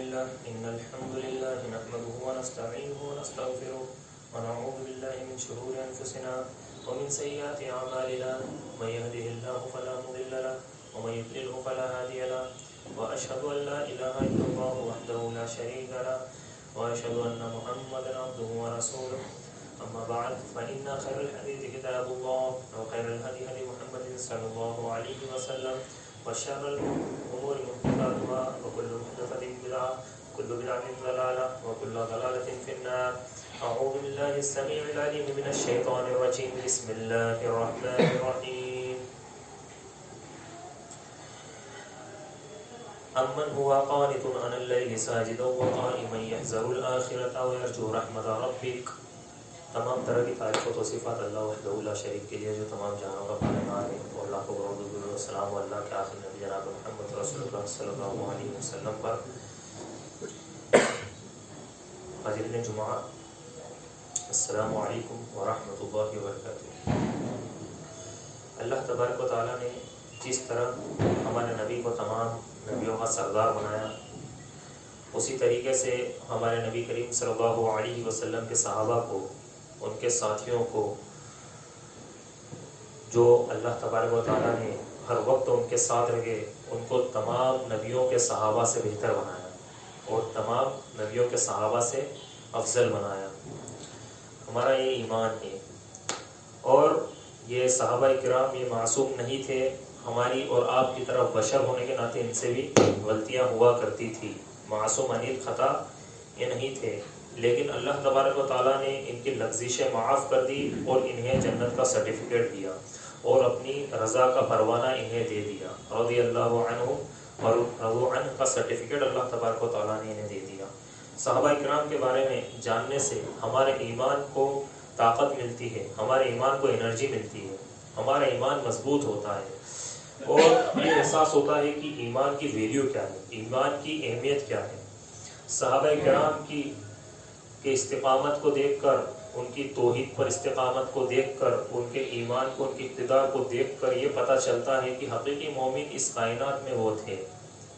لله إن الحمد لله نحمده ونستعينه ونستغفره ونعوذ بالله من شرور أنفسنا ومن سيئات أعمالنا من يهده الله فلا مضل له ومن يضلله فلا هادي له وأشهد أن لا إله إلا الله وحده لا شريك له وأشهد أن محمدا عبده ورسوله أما بعد فإن خير الحديث كتاب الله وخير الهدي هدي محمد صلى الله عليه وسلم وشر الأمور محدثاتها وكل محدثة بدعة وكل بدعة ضلالة وكل ضلالة في النار. أعوذ بالله السميع العليم من الشيطان الرجيم. بسم الله الرحمن الرحيم. أمن هو قانت آناء الليل ساجدا وقائما يحذر الآخرة ويرجو رحمة ربك. تمام طرح کی تعریف و توصیفات اللہ وحدہ لا شریک کے لیے جو تمام جہانوں کا پالنہار ہے، اور لاکھوں کروڑ درود و سلام اللہ کے آخری نبی جناب محمد رسول اللہ صلی اللہ علیہ وسلم پر. حاضرین جمعہ، السلام علیکم ورحمۃ اللہ وبرکاتہ. اللہ تبارک و تعالیٰ نے جس طرح ہمارے نبی کو تمام نبیوں کا سردار بنایا، اسی طریقے سے ہمارے نبی کریم صلی اللہ علیہ وسلم کے صحابہ کو، ان کے ساتھیوں کو، جو اللہ تبارک و تعالیٰ نے ہر وقت ان کے ساتھ رہے، ان کو تمام نبیوں کے صحابہ سے بہتر بنایا اور تمام نبیوں کے صحابہ سے افضل بنایا. ہمارا یہ ایمان ہے. اور یہ صحابہ کرام یہ معصوم نہیں تھے. ہماری اور آپ کی طرف بشر ہونے کے ناطے ان سے بھی غلطیاں ہوا کرتی تھی. معصوم انیل خطا یہ نہیں تھے، لیکن اللہ تبارک و تعالیٰ نے ان کی لغزشیں معاف کر دی اور انہیں جنت کا سرٹیفکیٹ دیا اور اپنی رضا کا پروانہ انہیں دے دیا. رضی اللہ عنہ اور رضو عنہ کا سرٹیفکیٹ اللہ تبارک و تعالیٰ نے انہیں دے دیا. صحابہ کرام کے بارے میں جاننے سے ہمارے ایمان کو طاقت ملتی ہے، ہمارے ایمان کو انرجی ملتی ہے، ہمارا ایمان مضبوط ہوتا ہے اور یہ احساس ہوتا ہے کہ ایمان کی ویلیو کیا ہے، ایمان کی اہمیت کیا ہے. صحابہ کرام کی استقامت کو دیکھ کر، ان کی توحید پر استقامت کو دیکھ کر، ان کے ایمان کو، ان کی اقتدار کو دیکھ کر یہ پتہ چلتا ہے کہ حقیقی مومن اس کائنات میں وہ تھے.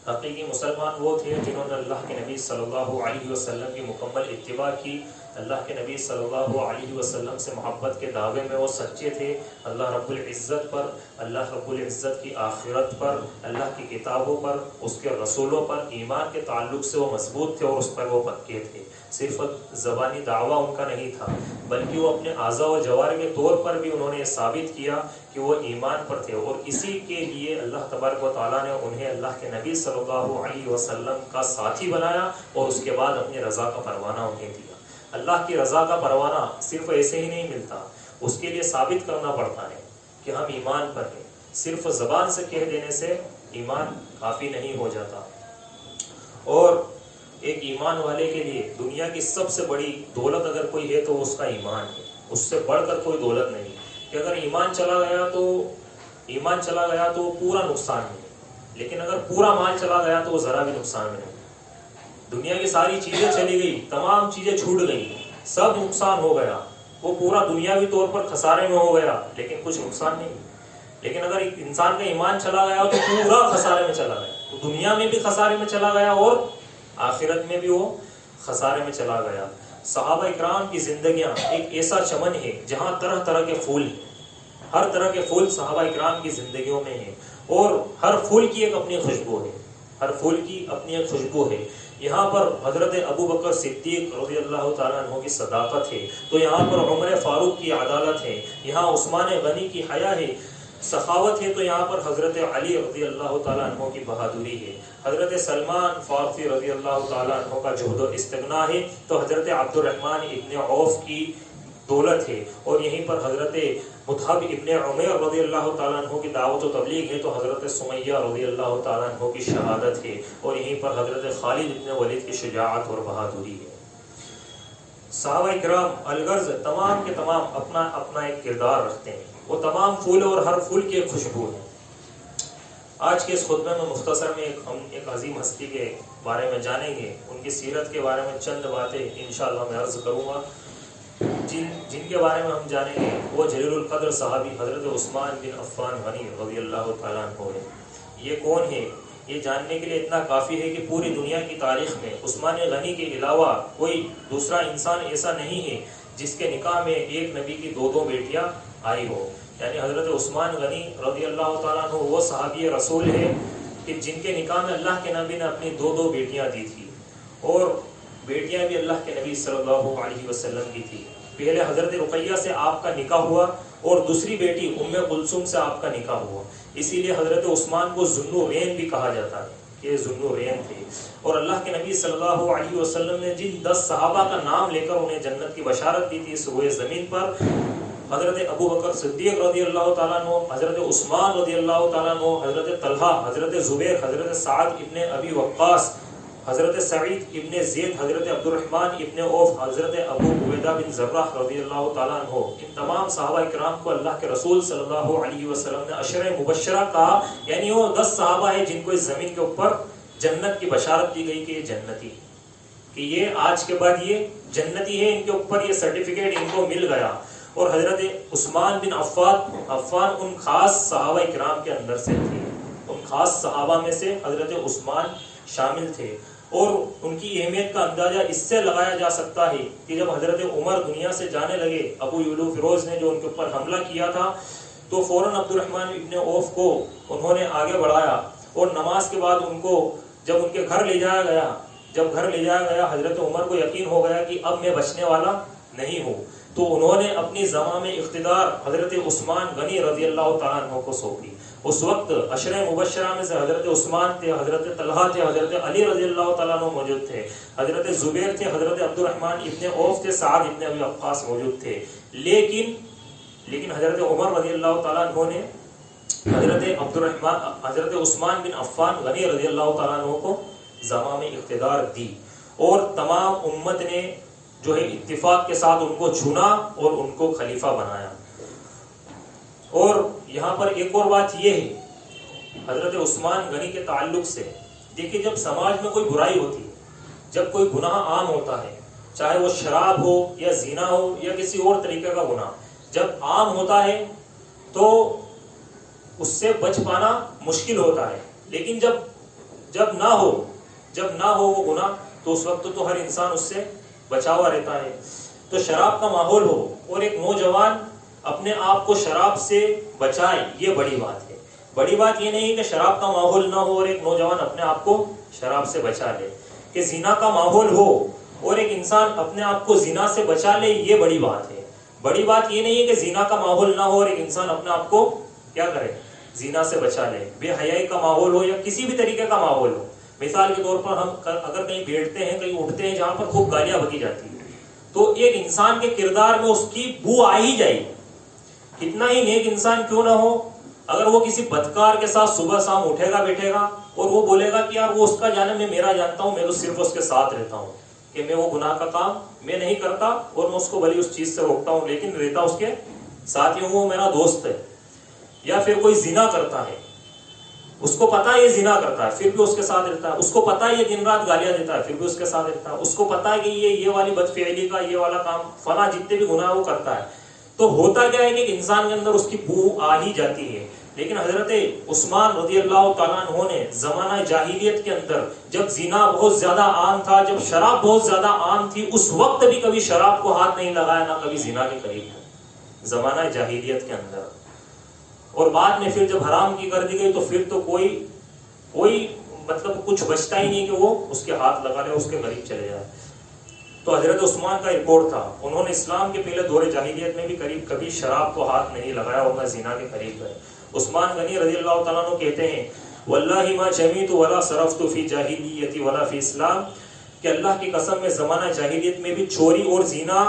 حقیقی مسلمان وہ تھے جنہوں نے اللہ کے نبی صلی اللہ علیہ وسلم کی مکمل اتباع کی. اللہ کے نبی صلی اللہ علیہ وسلم سے محبت کے دعوے میں وہ سچے تھے. اللہ رب العزت پر، اللہ رب العزت کی آخرت پر، اللہ کی کتابوں پر، اس کے رسولوں پر ایمان کے تعلق سے وہ مضبوط تھے اور اس پر وہ پکے تھے. صرف زبانی دعویٰ ان کا نہیں تھا، بلکہ وہ اپنے اعضاء و جوارح کے طور پر بھی انہوں نے یہ ثابت کیا کہ وہ ایمان پر تھے. اور اسی کے لیے اللہ تبارک و تعالیٰ نے انہیں اللہ کے نبی صلی اللہ علیہ وسلم کا ساتھی بنایا اور اس کے بعد اپنی رضا کا پروانہ انہیں دیا. اللہ کی رضا کا پروانہ صرف ایسے ہی نہیں ملتا، اس کے لیے ثابت کرنا پڑتا ہے کہ ہم ایمان پر ہیں. صرف زبان سے کہہ دینے سے ایمان کافی نہیں ہو جاتا. اور ایک ایمان والے کے لیے دنیا کی سب سے بڑی دولت اگر کوئی ہے تو اس کا ایمان ہے. اس سے بڑھ کر کوئی دولت نہیں کہ اگر ایمان چلا گیا تو پورا نقصان ہے، لیکن اگر پورا مال چلا گیا تو وہ ذرا بھی نقصان نہیں. دنیا کی ساری چیزیں چلی گئی، تمام چیزیں چھوٹ گئی، سب نقصان ہو گیا، وہ پورا دنیاوی طور پر خسارے میں ہو گیا، لیکن کچھ نقصان نہیں. لیکن اگر ایک انسان کا ایمان چلا گیا تو پورا خسارے میں چلا گیا، تو دنیا میں بھی خسارے میں چلا گیا اور آخرت میں بھی وہ خسارے میں چلا گیا. صحابہ اکرام کی زندگیاں ایک ایسا چمن ہے جہاں طرح طرح کے پھول ہیں. ہر طرح کے پھول صحابہ اکرام کی زندگیوں میں ہیں اور ہر پھول کی ایک اپنی خوشبو ہے، ہر پھول کی اپنی ایک خوشبو ہے. یہاں پر حضرت ابو بکر صدیق رضی اللہ تعالیٰ عنہ کی صداقت ہے، تو یہاں پر عمر فاروق کی عدالت ہے، یہاں عثمان غنی کی حیا ہے. سخاوت ہے تو یہاں پر حضرت علی رضی اللہ تعالیٰ عنہ کی بہادری ہے. حضرت سلمان فارسی رضی اللہ تعالیٰ عنہ کا جہد و استغنا ہے تو حضرت عبد الرحمن ابن عوف کی دولت ہے. اور یہیں پر حضرت مطہب ابن عمیر رضی اللہ تعالیٰ عنہ کی دعوت و تبلیغ ہے تو حضرت سمیہ رضی اللہ تعالیٰ عنہ کی شہادت ہے. اور یہیں پر حضرت خالد ابن ولید کی شجاعت اور بہادری ہے. صحابہ کرام الغرض تمام کے تمام اپنا اپنا ایک کردار رکھتے ہیں. وہ تمام پھول اور ہر پھول کی ایک خوشبو ہے. آج کے اس خطبے میں مختصر میں ہم ایک عظیم ہستی کے بارے میں جانیں گے. ان کی سیرت کے بارے میں چند باتیں انشاءاللہ میں عرض کروں گا. جن کے بارے میں ہم جانیں گے وہ جلیل القدر صحابی حضرت عثمان بن عفان غنی رضی اللہ تعالیٰ عنہ ہے. یہ کون ہے؟ یہ جاننے کے لیے اتنا کافی ہے کہ پوری دنیا کی تاریخ میں عثمان غنی کے علاوہ کوئی دوسرا انسان ایسا نہیں ہے جس کے نکاح میں ایک نبی کی دو بیٹیاں آئی ہو. یعنی حضرت عثمان غنی رضی اللہ تعالیٰ عنہ وہ صحابی رسول ہے کہ جن کے نکاح میں اللہ کے نبی نے اپنی دو بیٹیاں دی تھی، اور بیٹیاں بھی اللہ کے نبی صلی اللہ علیہ وسلم کی تھی. پہلے حضرت رقیہ سے آپ کا نکاح ہوا اور دوسری بیٹی ام کلثوم سے آپ کا نکاح ہوا. اسی لیے حضرت عثمان کو ذوالنورین بھی کہا جاتا ہے کہ یہ ذوالنورین تھے. اور اللہ کے نبی صلی اللہ علیہ وسلم نے جن 10 صحابہ کا نام لے کر انہیں جنت کی بشارت دی تھی سروئے زمین پر، حضرت ابو بکر صدیق رضی اللہ تعالیٰ عنہ، حضرت عثمان رضی اللہ تعالیٰ عنہ، حضرت طلحہ، حضرت زبیر، حضرت سعد ابن ابی وقاص، حضرت سعید ابن زید، حضرت عبد الرحمن ابن عوف، حضرت ابو عبیدہ بن جراح رضی اللہ تعالیٰ عنہ، ان تمام صحابہ کرام کو اللہ کے رسول صلی اللہ علیہ وسلم نے عشر مبشرہ کہا. یعنی وہ 10 صحابہ ہیں جن کو اس زمین کے اوپر جنت کی بشارت دی گئی کہ یہ جنتی، کہ یہ آج کے بعد یہ جنتی ہے، ان کے اوپر یہ سرٹیفکیٹ ان کو مل گیا. اور حضرت عثمان بن عفان ان خاص صحابہ کرام کے اندر سے تھے، ان خاص صحابہ میں سے حضرت عثمان شامل تھے. اور ان کی اہمیت کا اندازہ اس سے لگایا جا سکتا ہے کہ جب حضرت عمر دنیا سے جانے لگے، ابو یولو فیروز نے جو ان کے اوپر حملہ کیا تھا، تو فوراً عبد الرحمن ابن عوف کو انہوں نے آگے بڑھایا، اور نماز کے بعد ان کو جب ان کے گھر لے جایا گیا، حضرت عمر کو یقین ہو گیا کہ اب میں بچنے والا نہیں ہوں، تو انہوں نے اپنی زمام اقتدار حضرت عثمان غنی رضی اللہ تعالیٰ عنہ کو سونپی. اس وقت عشر مبشرہ میں سے حضرت عثمان تھے، حضرت طلحہ تھے، حضرت علی رضی اللہ تعالیٰ عنہ موجود تھے، حضرت زبیر تھے، حضرت عبد الرحمن ابن عوف تھے، سعد ابن ابی وقاص موجود تھے. لیکن حضرت عمر رضی اللہ تعالیٰ عنہ نے حضرت عثمان بن عفان غنی رضی اللہ تعالیٰ عنہ کو زمام اقتدار دی، اور تمام امت نے جو ہے اتفاق کے ساتھ ان کو چنا اور ان کو خلیفہ بنایا. اور یہاں پر ایک اور بات یہ ہے حضرت عثمان غنی کے تعلق سے، دیکھیے جب سماج میں کوئی برائی ہوتی ہے، جب کوئی گناہ عام ہوتا ہے، چاہے وہ شراب ہو یا زنا ہو یا کسی اور طریقے کا گناہ، جب عام ہوتا ہے تو اس سے بچ پانا مشکل ہوتا ہے. لیکن جب نہ ہو وہ گناہ، تو اس وقت تو ہر انسان اس سے بچا ہوا رہتا ہے. تو شراب کا ماحول ہو اور ایک نوجوان اپنے آپ کو شراب سے بچائے، یہ بڑی بات ہے. بڑی بات یہ نہیں کہ شراب کا ماحول نہ ہو اور ایک نوجوان اپنے آپ کو شراب سے بچا لے. کہ زنا کا ماحول ہو اور ایک انسان اپنے آپ کو زنا سے بچا لے، یہ بڑی بات ہے. بڑی بات یہ نہیں ہے کہ زنا کا ماحول نہ ہو اور ایک انسان اپنے آپ کو کیا کرے، زنا سے بچا لے. بے حیائی کا ماحول ہو یا کسی بھی طریقے کا ماحول ہو. مثال کے طور پر ہم اگر کہیں بیٹھتے ہیں، کہیں اٹھتے ہیں جہاں پر خوب گالیاں بکی جاتی ہیں، تو ایک انسان کے کردار میں اس کی بو آ ہی جائے گی. کتنا ہی نیک انسان کیوں نہ ہو، اگر وہ کسی بدکار کے ساتھ صبح شام اٹھے گا بیٹھے گا اور وہ بولے گا کہ یار وہ اس کا جانا میں میرا جانتا ہوں، میں تو صرف اس کے ساتھ رہتا ہوں، کہ میں وہ گناہ کا کام میں نہیں کرتا اور میں اس کو بھلی اس چیز سے روکتا ہوں، لیکن رہتا اس کے ساتھ ہی ہوں، وہ میرا دوست ہے. یا پھر کوئی زنا کرتا ہے، اس کو پتا ہے یہ زنا کرتا ہے پھر بھی اس کے ساتھ رہتا ہے، اس کو پتا ہے یہ دن رات گالیاں دیتا ہے پھر بھی اس کے ساتھ رہتا ہے، اس کو پتا ہے کہ یہ والی بدفعلی کا یہ والا کام فلاں جتنے بھی گناہ وہ کرتا ہے. تو ہوتا کیا ہے کہ ایک انسان کے اندر اس کی بو آ ہی جاتی ہے. لیکن حضرت عثمان رضی اللہ تعالیٰ عنہ نے زمانہ جاہلیت کے اندر جب زنا بہت زیادہ عام تھا، جب شراب بہت زیادہ عام تھی، اس وقت بھی کبھی شراب کو ہاتھ نہیں لگایا، نہ کبھی زنا کے قریب، زمانہ جاہلیت کے اندر. اور بعد میں پھر جب حرام کی کر دی گئی تو پھر تو کوئی مطلب کچھ بچتا ہی نہیں کہ وہ اس کے ہاتھ لگا لے، اس کے قریب چلے جائے. تو حضرت عثمان کا ریکارڈ تھا، انہوں نے اسلام کے پہلے دور جاہلیت میں بھی کبھی شراب کو ہاتھ نہیں لگایا اور نہ زنا کے قریب گئے. عثمان غنی رضی اللہ تعالیٰ عنہ کہتے ہیں واللہ ما جمیت ولا صرفت فی جاہلیتی ولا فی اسلام، کہ اللہ کی قسم میں زمانہ جاہلیت میں بھی چوری اور زنا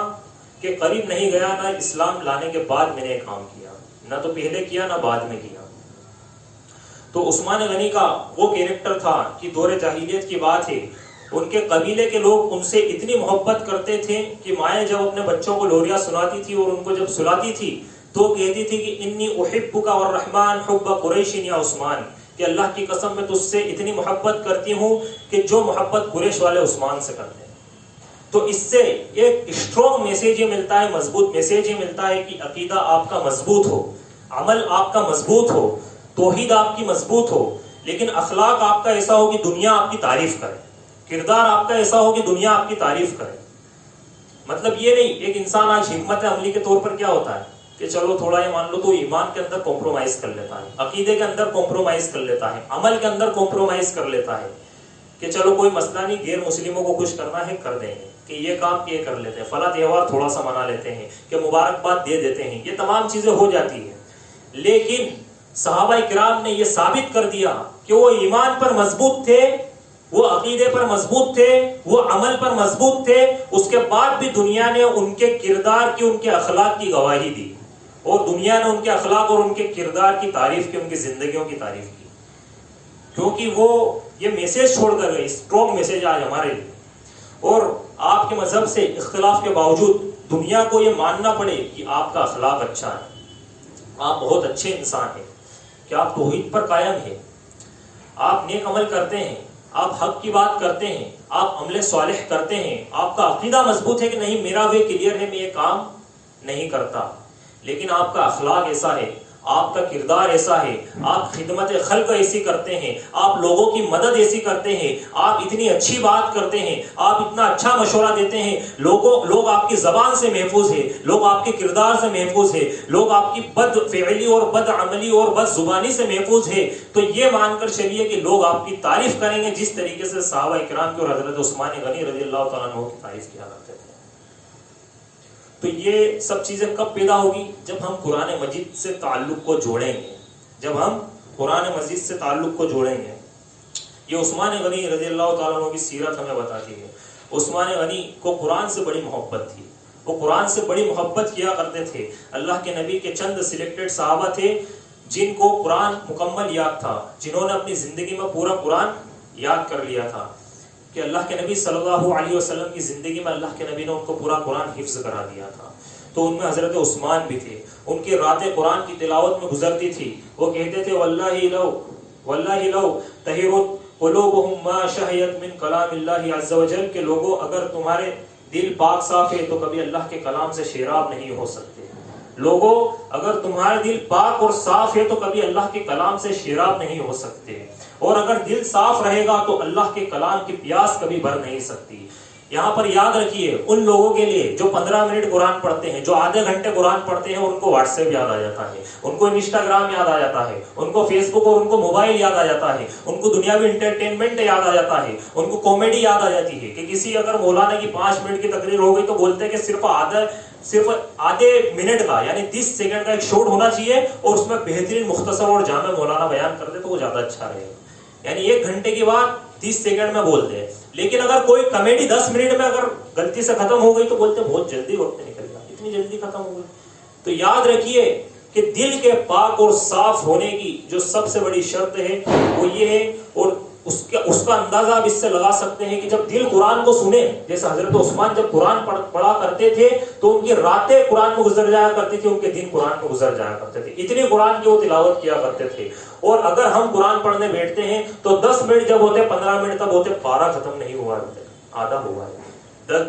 کے قریب نہیں گیا، نہ اسلام لانے کے بعد میں نے کام کیا، نہ تو پہلے کیا نہ بعد میں کیا. تو عثمان غنی کا وہ کیریکٹر تھا کہ دور جاہلیت کی بات ہے، ان کے قبیلے کے لوگ ان سے اتنی محبت کرتے تھے کہ مائیں جب اپنے بچوں کو لوریاں سناتی تھی اور ان کو جب سلاتی تھی تو کہتی تھی کہ انی احبک والرحمن حب قریش یا عثمان، کہ اللہ کی قسم میں تجھ سے اتنی محبت کرتی ہوں کہ جو محبت قریش والے عثمان سے کرتے ہیں. تو اس سے ایک اسٹرانگ میسیج یہ ملتا ہے، مضبوط میسیج یہ ملتا ہے کہ عقیدہ آپ کا مضبوط ہو، عمل آپ کا مضبوط ہو، توحید آپ کی مضبوط ہو، لیکن اخلاق آپ کا ایسا ہو کہ دنیا آپ کی تعریف کرے، کردار آپ کا ایسا ہو کہ دنیا آپ کی تعریف کرے. مطلب یہ نہیں ایک انسان آج حکمت عملی کے طور پر کیا ہوتا ہے کہ چلو تھوڑا یہ مان لو تو ایمان کے اندر کمپرومائز کر لیتا ہے، عقیدے کے اندر کمپرومائز کر لیتا ہے، عمل کے اندر کمپرومائز کر لیتا ہے کہ چلو کوئی مسئلہ نہیں، غیر مسلموں کو خوش کرنا ہے کر دیں گے، کہ یہ کام یہ کر لیتے ہیں، فلاں تہوار تھوڑا سا منا لیتے ہیں، کہ مبارکباد دے دیتے ہیں، یہ تمام چیزیں ہو جاتی ہیں. لیکن صحابہ کرام نے یہ ثابت کر دیا کہ وہ ایمان پر مضبوط تھے، وہ عقیدے پر مضبوط تھے، وہ عمل پر مضبوط تھے، اس کے بعد بھی دنیا نے ان کے کردار کی، ان کے اخلاق کی گواہی دی، اور دنیا نے ان کے اخلاق اور ان کے کردار کی تعریف کی، ان کی زندگیوں کی تعریف کی، کیونکہ وہ یہ میسج چھوڑ کر گئے، اسٹرانگ میسج آج ہمارے لیے. اور آپ کے مذہب سے اختلاف کے باوجود دنیا کو یہ ماننا پڑے کہ آپ کا اخلاق اچھا ہے، آپ بہت اچھے انسان ہیں، کہ آپ توحید پر قائم ہیں، آپ نیک عمل کرتے ہیں، آپ حق کی بات کرتے ہیں، آپ عمل صالح کرتے ہیں، آپ کا عقیدہ مضبوط ہے کہ نہیں میرا وے کلیئر ہے، میں یہ کام نہیں کرتا. لیکن آپ کا اخلاق ایسا ہے، آپ کا کردار ایسا ہے، آپ خدمت خلق ایسی کرتے ہیں، آپ لوگوں کی مدد ایسی کرتے ہیں، آپ اتنی اچھی بات کرتے ہیں، آپ اتنا اچھا مشورہ دیتے ہیں، لوگ آپ کی زبان سے محفوظ ہے، لوگ آپ کے کردار سے محفوظ ہے، لوگ آپ کی بد فعلی اور بد عملی اور بد زبانی سے محفوظ ہے. تو یہ مان کر چلیے کہ لوگ آپ کی تعریف کریں گے جس طریقے سے صحابہ کرام کی اور حضرت عثمان غنی رضی اللہ تعالیٰ عنہ کی تعریف کیا کرتے تھے. تو یہ سب چیزیں کب پیدا ہوگی؟ جب ہم قرآن مجید سے تعلق کو جوڑیں گے، جب ہم قرآن مجید سے تعلق کو جوڑیں گے. یہ عثمان غنی رضی اللہ تعالیٰ عنہ کی سیرت ہمیں بتاتی ہے. عثمان غنی کو قرآن سے بڑی محبت تھی، وہ قرآن سے بڑی محبت کیا کرتے تھے. اللہ کے نبی کے چند سلیکٹڈ صحابہ تھے جن کو قرآن مکمل یاد تھا، جنہوں نے اپنی زندگی میں پورا قرآن یاد کر لیا تھا، کہ اللہ کے نبی صلی اللہ علیہ وسلم کی زندگی میں اللہ کے نبی نے ان کو پورا قرآن حفظ کرا دیا تھا. تو ان میں حضرت عثمان بھی تھے. ان کی راتیں قرآن کی تلاوت میں گزرتی تھی. وہ کہتے تھے واللہ لو تہرت قلوبہم ما شہیت من کلام اللہ عز وجل، کہ لوگوں اگر تمہارے دل پاک صاف ہے تو کبھی اللہ کے کلام سے شیراب نہیں ہو سکتے. لوگوں اگر تمہارا دل پاک اور صاف ہے تو کبھی اللہ کے کلام سے شیراب نہیں ہو سکتے، اور اگر دل صاف رہے گا تو اللہ کے کلام کی پیاس کبھی بھر نہیں سکتی. یہاں پر یاد رکھیے ان لوگوں کے لیے جو 15 منٹ قرآن پڑھتے ہیں، جو آدھے گھنٹے قرآن پڑھتے ہیں، ان کو واٹس ایپ یاد آ جاتا ہے، ان کو انسٹاگرام یاد آ جاتا ہے، ان کو فیس بک اور ان کو موبائل یاد آ جاتا ہے، ان کو دنیاوی انٹرٹینمنٹ یاد آ جاتا ہے، ان کو کامیڈی یاد آ جاتی ہے. کہ کسی اگر مولانا کی 5 منٹ کی تقریر ہو گئی تو بولتے ہیں کہ صرف آدھے منٹ کا یعنی 30 سیکنڈ کا ایک شوٹ ہونا چاہیے، اور اس میں بہترین مختصر اور جامع مولانا بیان کر دے تو وہ زیادہ اچھا رہے گا. یعنی 1 گھنٹے کی بات 30 سیکنڈ میں بولتے ہیں. لیکن اگر کوئی کامیڈی 10 منٹ میں اگر غلطی سے ختم ہو گئی تو بولتے ہیں بہت جلدی وقت نکل گیا، اتنی جلدی ختم ہو گئی. تو یاد رکھیے کہ دل کے پاک اور صاف ہونے کی جو سب سے بڑی شرط ہے وہ یہ ہے، اور اس کا اندازہ آپ اس سے لگا سکتے ہیں کہ جب دل قرآن کو سنے، جیسے حضرت عثمان جب قرآن پڑھا کرتے تھے تو ان کی راتیں قرآن میں گزر جایا کرتی تھی، ان کے دن قرآن میں گزر جایا کرتے تھے، اتنی قرآن کی وہ تلاوت کیا کرتے تھے. اور اگر ہم قرآن پڑھنے بیٹھتے ہیں تو 10 منٹ جب ہوتے 15 منٹ تب ہوتے پارہ ختم نہیں ہوا، آدھا ہوا ہے،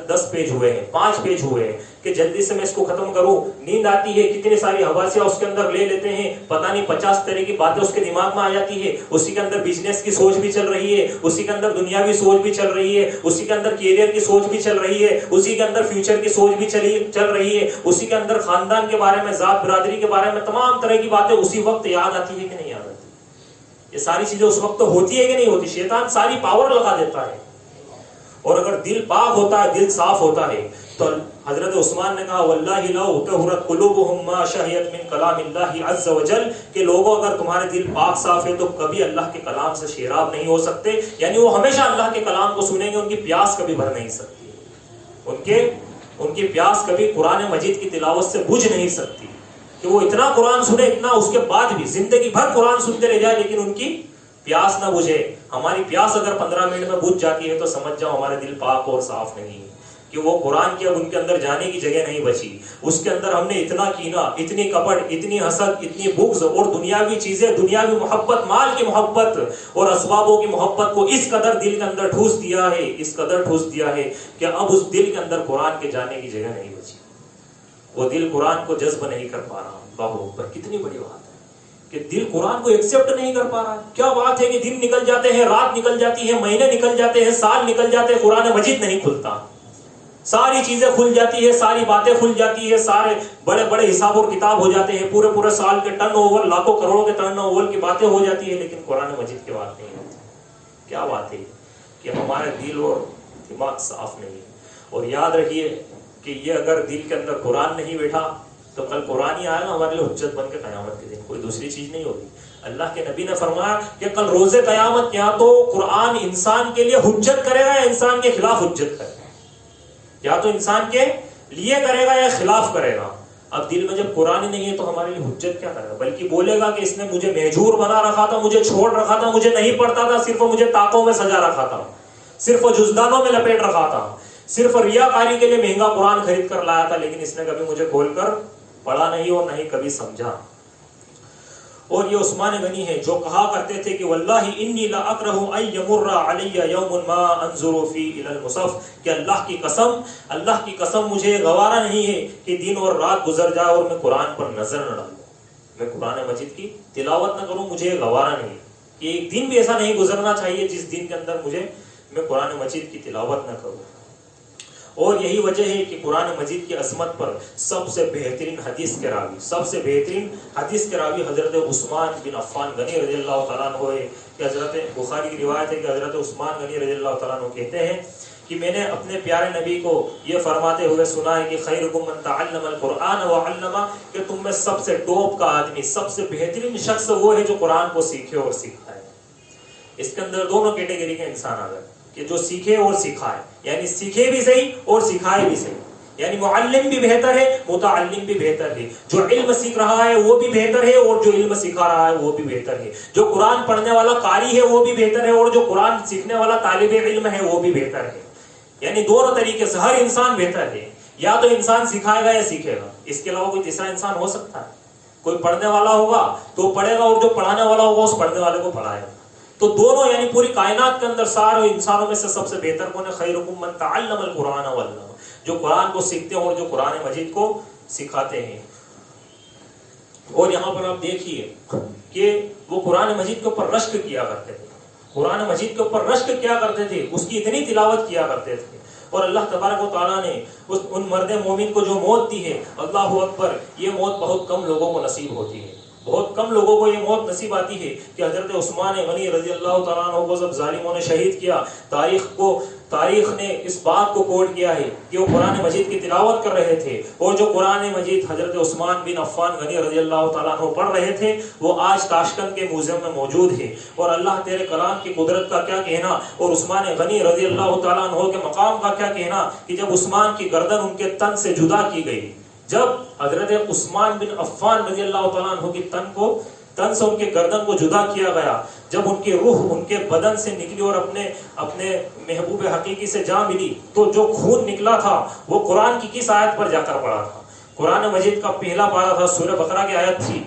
10 پیج ہوئے ہیں، 5 پیج ہوئے ہیں، کہ جلدی سے میں اس کو ختم کروں. نیند آتی ہے، کتنی ساری حواسیاں اس کے اندر لے لیتے ہیں، پتہ نہیں 50 طرح کی باتیں اس کے دماغ میں آ جاتی ہے. اسی کے اندر بزنس کی سوچ بھی چل رہی ہے، اسی کے اندر دنیاوی سوچ بھی چل رہی ہے، اسی کے اندر کیریئر کی سوچ بھی چل رہی ہے، اسی کے اندر فیوچر کی سوچ بھی چل رہی ہے، اسی کے اندر خاندان کے بارے میں، ذات برادری کے بارے میں تمام طرح کی باتیں اسی وقت یاد آتی ہے کہ نہیں یاد آتی؟ یہ ساری چیزیں اس وقت ہوتی ہے کہ نہیں ہوتی؟ شیطان ساری پاور لگا دیتا ہے. اور اگر دل پاک ہوتا ہے، دل صاف ہوتا ہے، تو حضرت عثمان نے کہا واللہ لو طہرت قلوبہم ما شہیت من کلام اللہ عز وجل، کہ لوگوں اگر تمہارے دل پاک صاف ہے تو کبھی اللہ کے کلام سے شیراب نہیں ہو سکتے. یعنی وہ ہمیشہ اللہ کے کلام کو سنیں گے، ان کی پیاس کبھی بھر نہیں سکتی، ان کی پیاس کبھی قرآن مجید کی تلاوت سے بجھ نہیں سکتی. کہ وہ اتنا قرآن سنے، اتنا اس کے بعد بھی زندگی بھر قرآن سنتے رہ جائے لیکن ان کی پیاس نہ بجھے. ہماری پیاس اگر 15 منٹ میں بجھ جاتی ہے تو سمجھ جاؤ ہمارے دل پاک اور صاف نہیں ہے، کہ وہ قرآن کی اب ان کے اندر جانے کی جگہ نہیں بچی. اس کے اندر ہم نے اتنا کینہ، اتنی کپٹ، اتنی حسد، اتنی بغض اور دنیاوی چیزیں، دنیاوی محبت، مال کی محبت اور اسبابوں کی محبت کو اس قدر دل کے اندر ٹھوس دیا ہے، اس قدر ٹھوس دیا ہے کہ اب اس دل کے اندر قرآن کے جانے کی جگہ نہیں بچی. وہ دل قرآن کو جذب نہیں کر پا رہا. اللہ اکبر، کتنی بڑی بات ہے کہ دل قرآن کو ایکسیپٹ نہیں کر پا رہا ہے. کیا بات ہے کہ دن نکل جاتے ہیں، رات نکل جاتی ہے، مہینے نکل جاتے ہیں، سال نکل جاتے ہیں، قرآن مجید نہیں کھلتا. ساری چیزیں کھل جاتی ہے، ساری باتیں کھل جاتی ہے، سارے بڑے بڑے حساب اور کتاب ہو جاتے ہیں، پورے سال کے ٹرن اوور، لاکھوں کروڑوں کے ٹرن اوور کی باتیں ہو جاتی ہے، لیکن قرآن مجید کی بات نہیں ہوتی. کیا بات ہے کہ ہمارے دل اور دماغ صاف نہیں ہے. اور یاد رکھیے کہ یہ اگر دل کے اندر قرآن نہیں بیٹھا تو کل قرآن ہی آئے گا ہمارے لیے حجت بن کے قیامت کے دن، کوئی دوسری چیز نہیں ہوگی. اللہ کے نبی نے فرمایا کہ کل روز قیامت یا تو قرآن انسان کے لیے حجت کرے گا یا انسان کے خلاف حجت کرے گا. یا تو انسان کے لیے کرے گا یا خلاف کرے گا. اب دل میں جب قرآن نہیں ہے تو ہمارے لیے حجت کیا کرے گا؟ بلکہ بولے گا کہ اس نے مجھے محجور بنا رکھا تھا، مجھے چھوڑ رکھا تھا، مجھے نہیں پڑھتا تھا، صرف مجھے طاقوں میں سجا رکھا تھا، صرف جزدانوں میں لپیٹ رکھا تھا، صرف ریاکاری کے لیے مہنگا قرآن خرید کر لایا تھا، لیکن اس نے کبھی مجھے کھول کر پڑھا نہیں اور نہ ہی کبھی سمجھا. اور یہ عثمان غنی ہے جو کہا کرتے تھے کہ واللہ انی لا اکرہ ان یمر علی یوم ما انظر فی الی المصحف، کہ اللہ کی قسم مجھے گوارا نہیں ہے کہ دن اور رات گزر جائے اور میں قرآن پر نظر نہ ڈالوں، میں قرآن مجید کی تلاوت نہ کروں، مجھے گوارا نہیں کہ ایک دن بھی ایسا نہیں گزرنا چاہیے جس دن کے اندر میں قرآن مجید کی تلاوت نہ کروں. اور یہی وجہ ہے کہ قرآن مجید کی عظمت پر سب سے بہترین حدیث کے راوی حضرت عثمان بن عفان غنی رضی اللہ تعالیٰ عنہ ہے. کہ حضرت بخاری کی روایت ہے کہ حضرت عثمان غنی رضی اللہ تعالیٰ عنہ کہتے ہیں کہ میں نے اپنے پیارے نبی کو یہ فرماتے ہوئے سنا ہے کہ خیرکم من تعلم القرآن وعلمہ، کہ تم میں سب سے ٹاپ کا آدمی، سب سے بہترین شخص وہ ہے جو قرآن کو سیکھے اور سکھائے. اس کے اندر دونوں کیٹیگری کے انسان آ گئے کہ جو سیکھے اور سکھائے، یعنی سیکھے بھی صحیح اور سکھائے بھی صحیح. یعنی معلم بھی بہتر ہے، متعلم بھی بہتر ہے. جو علم سیکھ رہا ہے وہ بھی بہتر ہے اور جو علم سکھا رہا ہے وہ بھی بہتر ہے. جو قرآن پڑھنے والا قاری ہے وہ بھی بہتر ہے اور جو قرآن سیکھنے والا طالب علم ہے وہ بھی بہتر ہے. یعنی دونوں طریقے سے ہر انسان بہتر ہے. یا تو انسان سکھائے گا یا سیکھے گا، اس کے علاوہ کوئی تیسرا انسان ہو سکتا ہے؟ کوئی پڑھنے والا ہوگا تو پڑھے گا اور جو پڑھانے والا ہوگا اس پڑھنے والے کو پڑھائے گا. تو دونوں یعنی پوری کائنات کے اندر سارے انسانوں میں سے سب سے بہتر کون ہے؟ خیرکم من تعلم القرآن وعلمہ، جو قرآن کو سیکھتے ہیں اور جو قرآن مجید کو سکھاتے ہیں. اور یہاں پر آپ دیکھیے کہ وہ قرآن مجید کے اوپر رشک کیا کرتے تھے، قرآن مجید کے اوپر رشک کیا کرتے تھے، اس کی اتنی تلاوت کیا کرتے تھے. اور اللہ تبارک و تعالیٰ نے ان مرد مومن کو جو موت دی ہے، اللہ اکبر، یہ موت بہت کم لوگوں کو نصیب ہوتی ہے. بہت کم لوگوں کو یہ موت نصیب آتی ہے کہ حضرت عثمان غنی رضی اللہ تعالیٰ عنہ کو جب ظالموں نے شہید کیا، تاریخ نے اس بات کو کوٹ کیا ہے کہ وہ قرآن مجید کی تلاوت کر رہے تھے، اور جو قرآن مجید حضرت عثمان بن عفان غنی رضی اللہ تعالیٰ عنہ پڑھ رہے تھے وہ آج تاشکند کے میوزیم میں موجود ہے. اور اللہ تیرے کلام کی قدرت کا کیا کہنا، اور عثمان غنی رضی اللہ تعالیٰ عنہ کے مقام کا کیا کہنا کہ جب عثمان کی گردن ان کے تن سے جدا کی گئی، جب حضرت عثمان بن عفان رضی اللہ تعالیٰ عنہ کی تن سے ان کے گردن کو جدا کیا گیا، جب ان کی روح ان کے بدن سے نکلی اور اپنے محبوب حقیقی سے جا ملی، تو جو خون نکلا تھا وہ قرآن کی کس آیت پر جا کر پڑا تھا؟ قرآن مجید کا پہلا پارہ تھا، سورہ بقرہ کی آیت تھی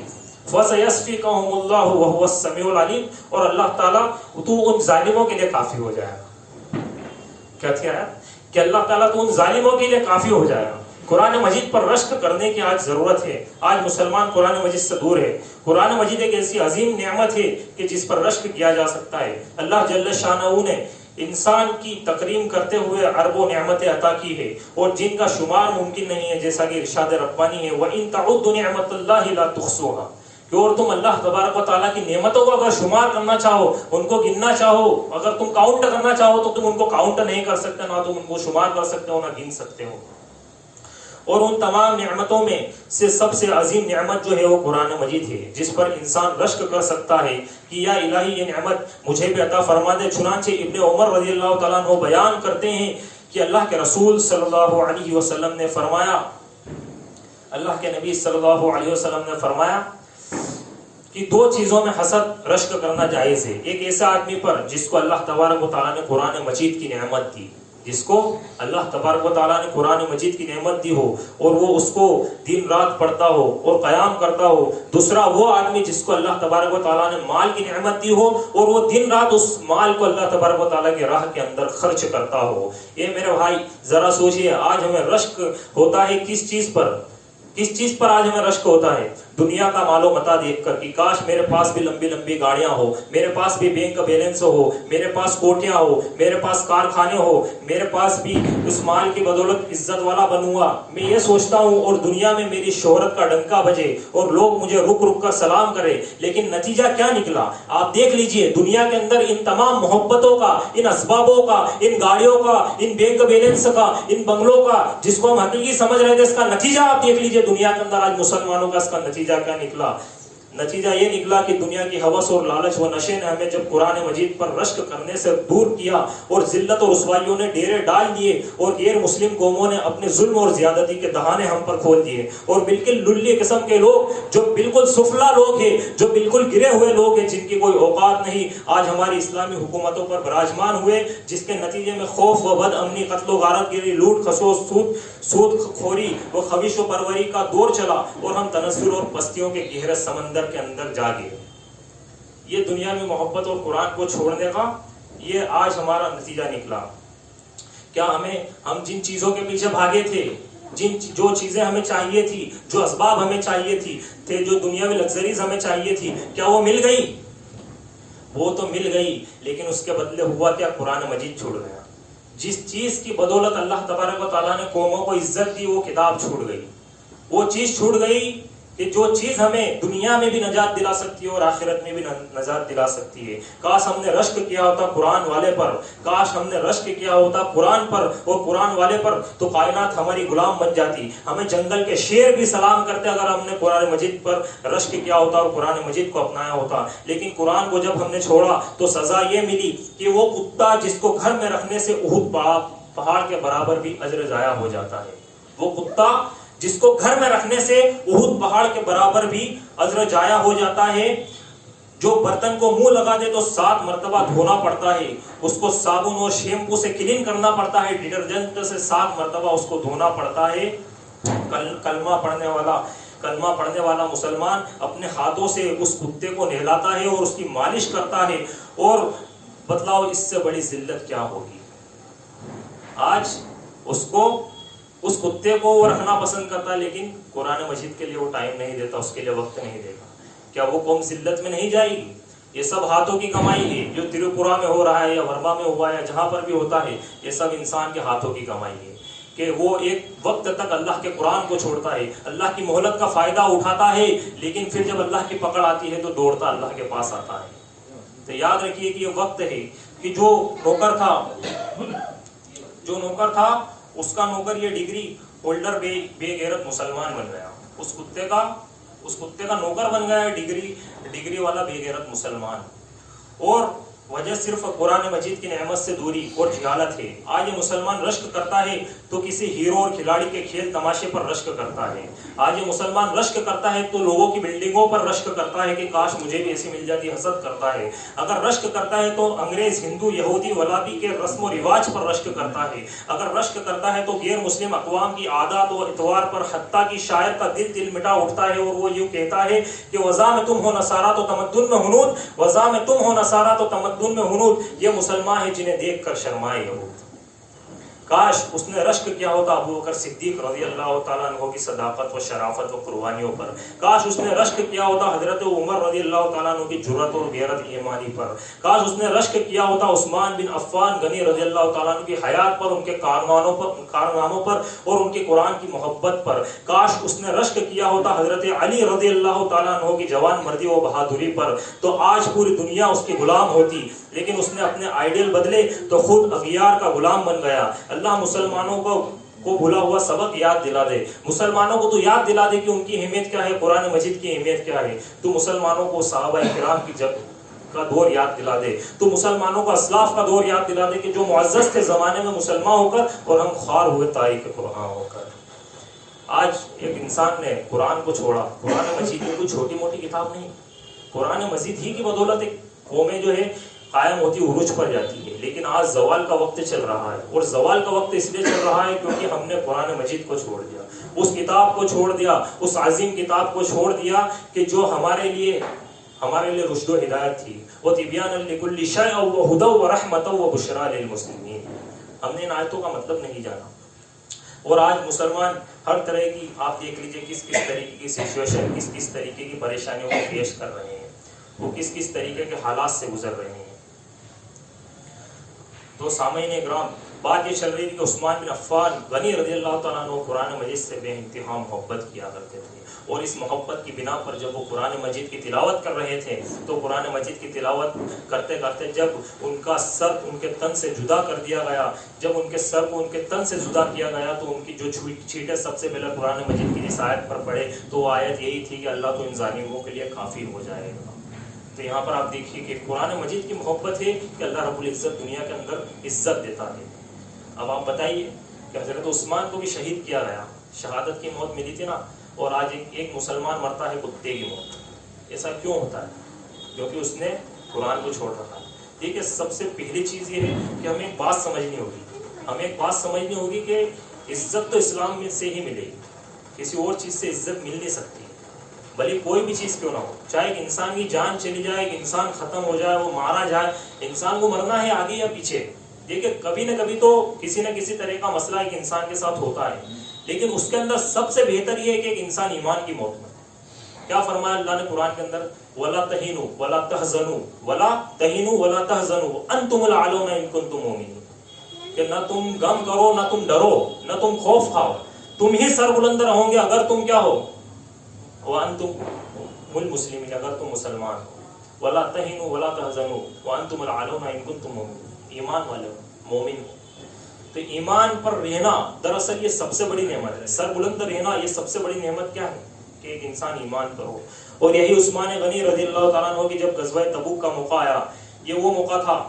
فَسَيَسْفِكَهُمُ اللَّهُ وَهُوَ السَّمِيعُ الْعَلِيمُ، اور اللہ تعالیٰ تو ان ظالموں کے لیے کافی ہو جائے گا. کیا تھی آیت؟ کہ اللہ تعالیٰ تو ان ظالموں کے لیے کافی ہو جائے گا. قرآن مجید پر رشک کرنے کی آج ضرورت ہے. آج مسلمان قرآن مجید سے دور ہے. قرآن مجید ایک ایسی عظیم نعمت ہے کہ جس پر رشک کیا جا سکتا ہے. اللہ جل شانہ نے انسان کی تکریم کرتے ہوئے اربوں نعمتیں عطا کی ہے اور جن کا شمار ممکن نہیں ہے، جیسا کہ ارشاد ربانی ہے وَإِن تَعُدُّ نِعْمَةَ اللَّهِ لَا تُحْصُوهَا، کہ اور تم اللہ تبارک و تعالیٰ کی نعمتوں کو اگر شمار کرنا چاہو، ان کو گننا چاہو، اگر تم کاؤنٹ کرنا چاہو تو تم ان کو کاؤنٹ نہیں کر سکتے، نہ تم ان کو شمار کر سکتے ہو، نہ گن سکتے ہو. اور ان تمام نعمتوں میں سے سب سے عظیم نعمت جو ہے وہ قرآن مجید ہے، جس پر انسان رشک کر سکتا ہے کہ یا الہی یہ نعمت مجھے بھی عطا فرما دے. چنانچہ ابن عمر رضی اللہ تعالیٰ عنہ بیان کرتے ہیں کہ اللہ کے رسول صلی اللہ علیہ وسلم نے فرمایا، اللہ کے نبی صلی اللہ علیہ وسلم نے فرمایا کہ دو چیزوں میں حسد رشک کرنا جائز ہے. ایک ایسا آدمی پر جس کو اللہ تبارک و تعالیٰ نے قرآن مجید کی نعمت دی، جس کو اللہ تبارک و تعالیٰ نے قرآن مجید کی نعمت دی ہو اور وہ اس کو دن رات پڑھتا ہو اور قیام کرتا ہو. دوسرا وہ آدمی جس کو اللہ تبارک و تعالیٰ نے مال کی نعمت دی ہو اور وہ دن رات اس مال کو اللہ تبارک و تعالیٰ کے راہ کے اندر خرچ کرتا ہو. یہ میرے بھائی ذرا سوچئے، آج ہمیں رشک ہوتا ہے کس چیز پر؟ کس چیز پر آج ہمیں رشک ہوتا ہے؟ دنیا کا مال و متا دیکھ کر کہ کاش میرے پاس بھی لمبی لمبی گاڑیاں ہو، میرے پاس بھی بینک کا بیلنس ہو، میرے پاس کوٹیاں ہو، میرے پاس کارخانے ہو، میرے پاس بھی اس مال کی بدولت عزت والا بنوں گا. میں یہ سوچتا ہوں اور دنیا میں میری شہرت کا ڈنکا بجے اور لوگ مجھے رک رک کر سلام کرے. لیکن نتیجہ کیا نکلا؟ آپ دیکھ لیجئے دنیا کے اندر ان تمام محبتوں کا، ان اسبابوں کا، ان گاڑیوں کا، ان بینک بیلنس کا، ان بنگلوں کا جس کو ہم حقیقی سمجھ رہے تھے، اس کا نتیجہ آپ دیکھ لیجئے دنیا کے اندر آج مسلمانوں کا اس کا نتیجہ کیا نکلا. نتیجہ یہ نکلا کہ دنیا کی ہوس اور لالچ و نشے نے ہمیں جب قرآن مجید پر رشک کرنے سے دور کیا اور ذلت اور رسوائیوں نے ڈیرے ڈال دیے اور غیر مسلم قوموں نے اپنے ظلم اور زیادتی کے دہانے ہم پر کھول دیے اور بالکل للی قسم کے لوگ جو بالکل سفلا لوگ ہیں، جو بالکل گرے ہوئے لوگ ہیں، جن کی کوئی اوقات نہیں، آج ہماری اسلامی حکومتوں پر براجمان ہوئے، جس کے نتیجے میں خوف و بد امنی، قتل و غارت گری، لوٹ خسوس، سود خوری و خبیث و پروری کا دور چلا اور ہم تنزل اور پستیوں کے گہرے سمندر کے اندر جا گئے. یہ دنیا میں محبت اور قرآن کو چھوڑنے کا یہ آج ہمارا نتیجہ نکلا. کیا ہم جن چیزوں کے پیچھے بھاگے تھے، جو چیزیں ہمیں چاہیے تھی، جو اسباب ہمیں چاہیے تھے، جو دنیاوی لگژریز ہمیں چاہیے تھی، کیا وہ مل گئی؟ وہ تو مل گئی، لیکن اس کے بدلے ہوا کیا؟ قرآن مجید چھوڑ گیا. جس چیز کی بدولت اللہ تبارک و تعالیٰ نے قوموں کو عزت دی، وہ کتاب چھوٹ گئی. وہ چیز چھوٹ گئی کہ جو چیز ہمیں دنیا میں بھی نجات دلا سکتی ہے اور آخرت میں بھی نجات دلا سکتی ہے. کاش ہم نے رشک کیا ہوتا قرآن والے پر، کاش ہم نے رشک کیا ہوتا قرآن پر اور قرآن والے پر، تو کائنات ہماری غلام بن جاتی. ہمیں جنگل کے شیر بھی سلام کرتے اگر ہم نے قرآن مجید پر رشک کیا ہوتا اور قرآن مجید کو اپنایا ہوتا. لیکن قرآن کو جب ہم نے چھوڑا تو سزا یہ ملی کہ وہ کتا جس کو گھر میں رکھنے سے احد پہاڑ کے برابر بھی اجر ضائع ہو جاتا ہے، وہ کتا جس کو گھر میں رکھنے سے احد پہاڑ کے برابر بھی اجر ضائع ہو جاتا ہے، جو برتن کو منہ لگا دے تو 7 مرتبہ دھونا پڑتا ہے، اس کو صابن اور شیمپو سے کلین کرنا پڑتا ہے، ڈٹرجنٹ سے 7 مرتبہ اس کو دھونا پڑتا ہے. کلمہ پڑھنے والا مسلمان اپنے ہاتھوں سے اس کتے کو نہلاتا ہے اور اس کی مالش کرتا ہے، اور بتلاؤ اس سے بڑی ذلت کیا ہوگی؟ آج اس کتے کو وہ رکھنا پسند کرتا ہے، لیکن قرآن مجید کے لیے وہ ٹائم نہیں دیتا، اس کے لیے وقت نہیں دیتا. کیا وہ قوم ذلت میں نہیں جائے گی؟ یہ سب ہاتھوں کی کمائی ہے، جو تریپورا میں ہو رہا ہے یا ورما میں ہوا ہے یا جہاں پر بھی ہوتا ہے، یہ سب انسان کے ہاتھوں کی کمائی ہے کہ وہ ایک وقت تک اللہ کے قرآن کو چھوڑتا ہے، اللہ کی مہلت کا فائدہ اٹھاتا ہے، لیکن پھر جب اللہ کی پکڑ آتی ہے تو دوڑتا اللہ کے پاس آتا ہے. تو یاد رکھیے کہ یہ وقت ہے کہ جو نوکر تھا اس کا نوکر یہ ڈگری ہولڈر بے غیرت مسلمان بن گیا، اس کتے کا نوکر بن گیا ڈگری والا بے غیرت مسلمان. اور وجہ صرف قرآن مجید کی نعمت سے دوری اور جہالت ہے. آج یہ مسلمان رشک کرتا ہے تو کسی ہیرو اور کھلاڑی کے کھیل تماشے پر رشک کرتا ہے. آج یہ مسلمان رشک کرتا ہے تو لوگوں کی بلڈنگوں پر رشک کرتا ہے کہ کاش مجھے بھی ایسی مل جاتی، حسد کرتا ہے. اگر رشک کرتا ہے تو انگریز، ہندو، یہودی، ولابی کے رسم و رواج پر رشک کرتا ہے. اگر رشک کرتا ہے تو غیر مسلم اقوام کی عادات و اطوار پر، حتیٰ کہ شاعر کا دل مٹا اٹھتا ہے اور وہ یوں کہتا ہے کہ وضع میں تم ہو نصارا تو تمدن میں ہنود، وضع میں تم ہو نصارا تو تمدن میں ہنود. یہ مسلمان ہے جنہیں دیکھ کر شرمائے یہود. کاش اس نے رشک کیا ہوتا ابو بکر صدیق رضی اللہ تعالیٰ عنہ کی صداقت و شرافت و قربانیوں پر. کاش اس نے رشک کیا ہوتا حضرت عمر رضی اللہ تعالیٰ عنہ کی جرأت اور غیرت ایمانی پر. کاش اس نے رشک کیا ہوتا عثمان بن عفان غنی رضی اللہ تعالیٰ عنہ کی حیات پر، ان کے کارناموں پر اور ان کے قرآن کی محبت پر. کاش اس نے رشک کیا ہوتا حضرت علی رضی اللہ تعالیٰ عنہ کی جوان مردی و بہادری پر، تو آج پوری دنیا اس کی غلام ہوتی. لیکن اس نے اپنے آئیڈیل بدلے تو خود اغیار کا غلام بن گیا. اللہ مسلمانوں کو بھولا ہوا سبق یاد دلا دے. مسلمانوں کو تو یاد دلا دے کہ ان کی اہمیت کیا ہے، قرآن مجید کی اہمیت کیا ہے. تو مسلمانوں کو صحابہ کرام کی کا دور یاد دلا دے. تو مسلمانوں کو اسلاف کا دور یاد دلا دے کہ جو معزز تھے زمانے میں مسلمان ہو کر اور ہم خوار ہوئے تاریخ قرآن ہو کر. آج ایک انسان نے قرآن کو چھوڑا. قرآن مجید میں کوئی چھوٹی موٹی کتاب نہیں. قرآن مجید ہی کی بدولت ایک قومیں جو ہے قائم ہوتی، عروج پر جاتی ہے. لیکن آج زوال کا وقت چل رہا ہے، اور زوال کا وقت اس لیے چل رہا ہے کیونکہ ہم نے قرآن مجید کو چھوڑ دیا، اس کتاب کو چھوڑ دیا، اس عظیم کتاب کو چھوڑ دیا کہ جو ہمارے لیے رشد و ہدایت تھی. وہ تبیان لکل شیء و ہدی و رحمت و بشری للمسلمین. ہم نے ان آیتوں کا مطلب نہیں جانا. اور آج مسلمان ہر طرح کی آپ دیکھ لیجئے کس طریقے کی سچویشن، کس طریقے کی پریشانیوں کو پیش کر رہے ہیں، وہ کس طریقے کے حالات سے گزر رہے ہیں۔ تو سامعین اکرام، بات یہ چل رہی تھی کہ عثمان بن عفان غنی رضی اللہ تعالیٰ عنہ قرآن مجید سے بے انتہا محبت کیا کرتے تھے، اور اس محبت کی بنا پر جب وہ قرآن مجید کی تلاوت کر رہے تھے تو قرآن مجید کی تلاوت کرتے کرتے جب ان کا سر ان کے تن سے جدا کر دیا گیا، جب ان کے سر کو ان کے تن سے جدا کیا گیا تو ان کی جو چھینٹیں سب سے پہلے قرآن مجید کی جس آیت پر پڑے تو وہ آیت یہی تھی کہ اللہ تو ان ظالموں کے لیے کافی ہو جائے گا۔ تو یہاں پر آپ دیکھیے کہ قرآن مجید کی محبت ہے کہ اللہ رب العزت دنیا کے اندر عزت دیتا ہے۔ اب آپ بتائیے کہ حضرت عثمان کو بھی شہید کیا گیا، شہادت کی موت ملی تھی نا، اور آج ایک مسلمان مرتا ہے کتے کی موت۔ ایسا کیوں ہوتا ہے؟ کیونکہ اس نے قرآن کو چھوڑ رکھا ہے۔ دیکھیے، سب سے پہلی چیز یہ ہے کہ ہمیں ایک بات سمجھنی ہوگی کہ عزت تو اسلام میں سے ہی ملے گی، کسی اور چیز سے عزت مل نہیں سکتی، بھلے کوئی بھی چیز کیوں نہ ہو، چاہے ایک انسان کی جان چلی جائے، ایک انسان ختم ہو جائے، وہ مارا جائے، انسان کو مرنا ہے آگے یا پیچھے۔ دیکھیے، کبھی نہ کبھی تو کسی نہ کسی طرح کا مسئلہ ایک انسان کے ساتھ ہوتا ہے، لیکن اس کے اندر سب سے بہتر یہ ہے کہ ایک انسان ایمان کی موت میں۔ کیا فرمایا اللہ نے قرآن کے اندر؟ وَلَا تَهِنُوا وَلَا تَحْزَنُوا وَلَا تَهِنُوا وَلَا تَحْزَنُوا وَأَنْتُمُ الْأَعْلَوْنَ إِن كُنتُم مُؤْمِنِينَ، کہ نہ تم غم کرو، نہ تم ڈرو، نہ تم خوف کھاؤ، تم ہی سربلند رہو گے اگر تم کیا ہو؟ وَأَنْتُمُ الْمُسْلِمِينَ، اگر تم مسلمان ہو۔ وَلَا تَهِنُوا وَلَا تَحْزَنُوا وَأَنْتُمُ الْأَعْلَوْنَ إِن كُنتُم مُؤْمِنِينَ، ایمان والے مومن ہو۔ تو ایمان پر رہنا دراصل یہ سب سے بڑی نعمت ہے، سر بلند رہنا یہ سب سے بڑی نعمت کیا ہے؟ کہ ایک انسان ایمان پر ہو۔ اور یہی عثمان غنی رضی اللہ تعالیٰ عنہ کی جب غزوہ تبوک کا موقع آیا، یہ وہ موقع تھا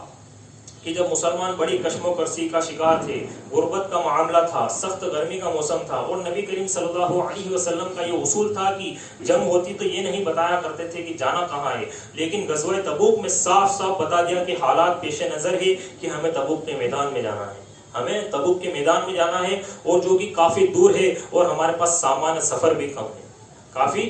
کہ جب مسلمان بڑی کشم و کرسی کا شکار تھے، غربت کا معاملہ تھا، سخت گرمی کا موسم تھا، اور نبی کریم صلی اللہ علیہ وسلم کا یہ اصول تھا کہ جنگ ہوتی تو یہ نہیں بتایا کرتے تھے کہ جانا کہاں ہے، لیکن غزوہ تبوک میں صاف صاف بتا دیا کہ حالات پیش نظر ہے کہ ہمیں تبوک کے میدان میں جانا ہے، ہمیں تبوک کے میدان میں جانا ہے، اور جو کہ کافی دور ہے، اور ہمارے پاس سامان سفر بھی کم ہے، کافی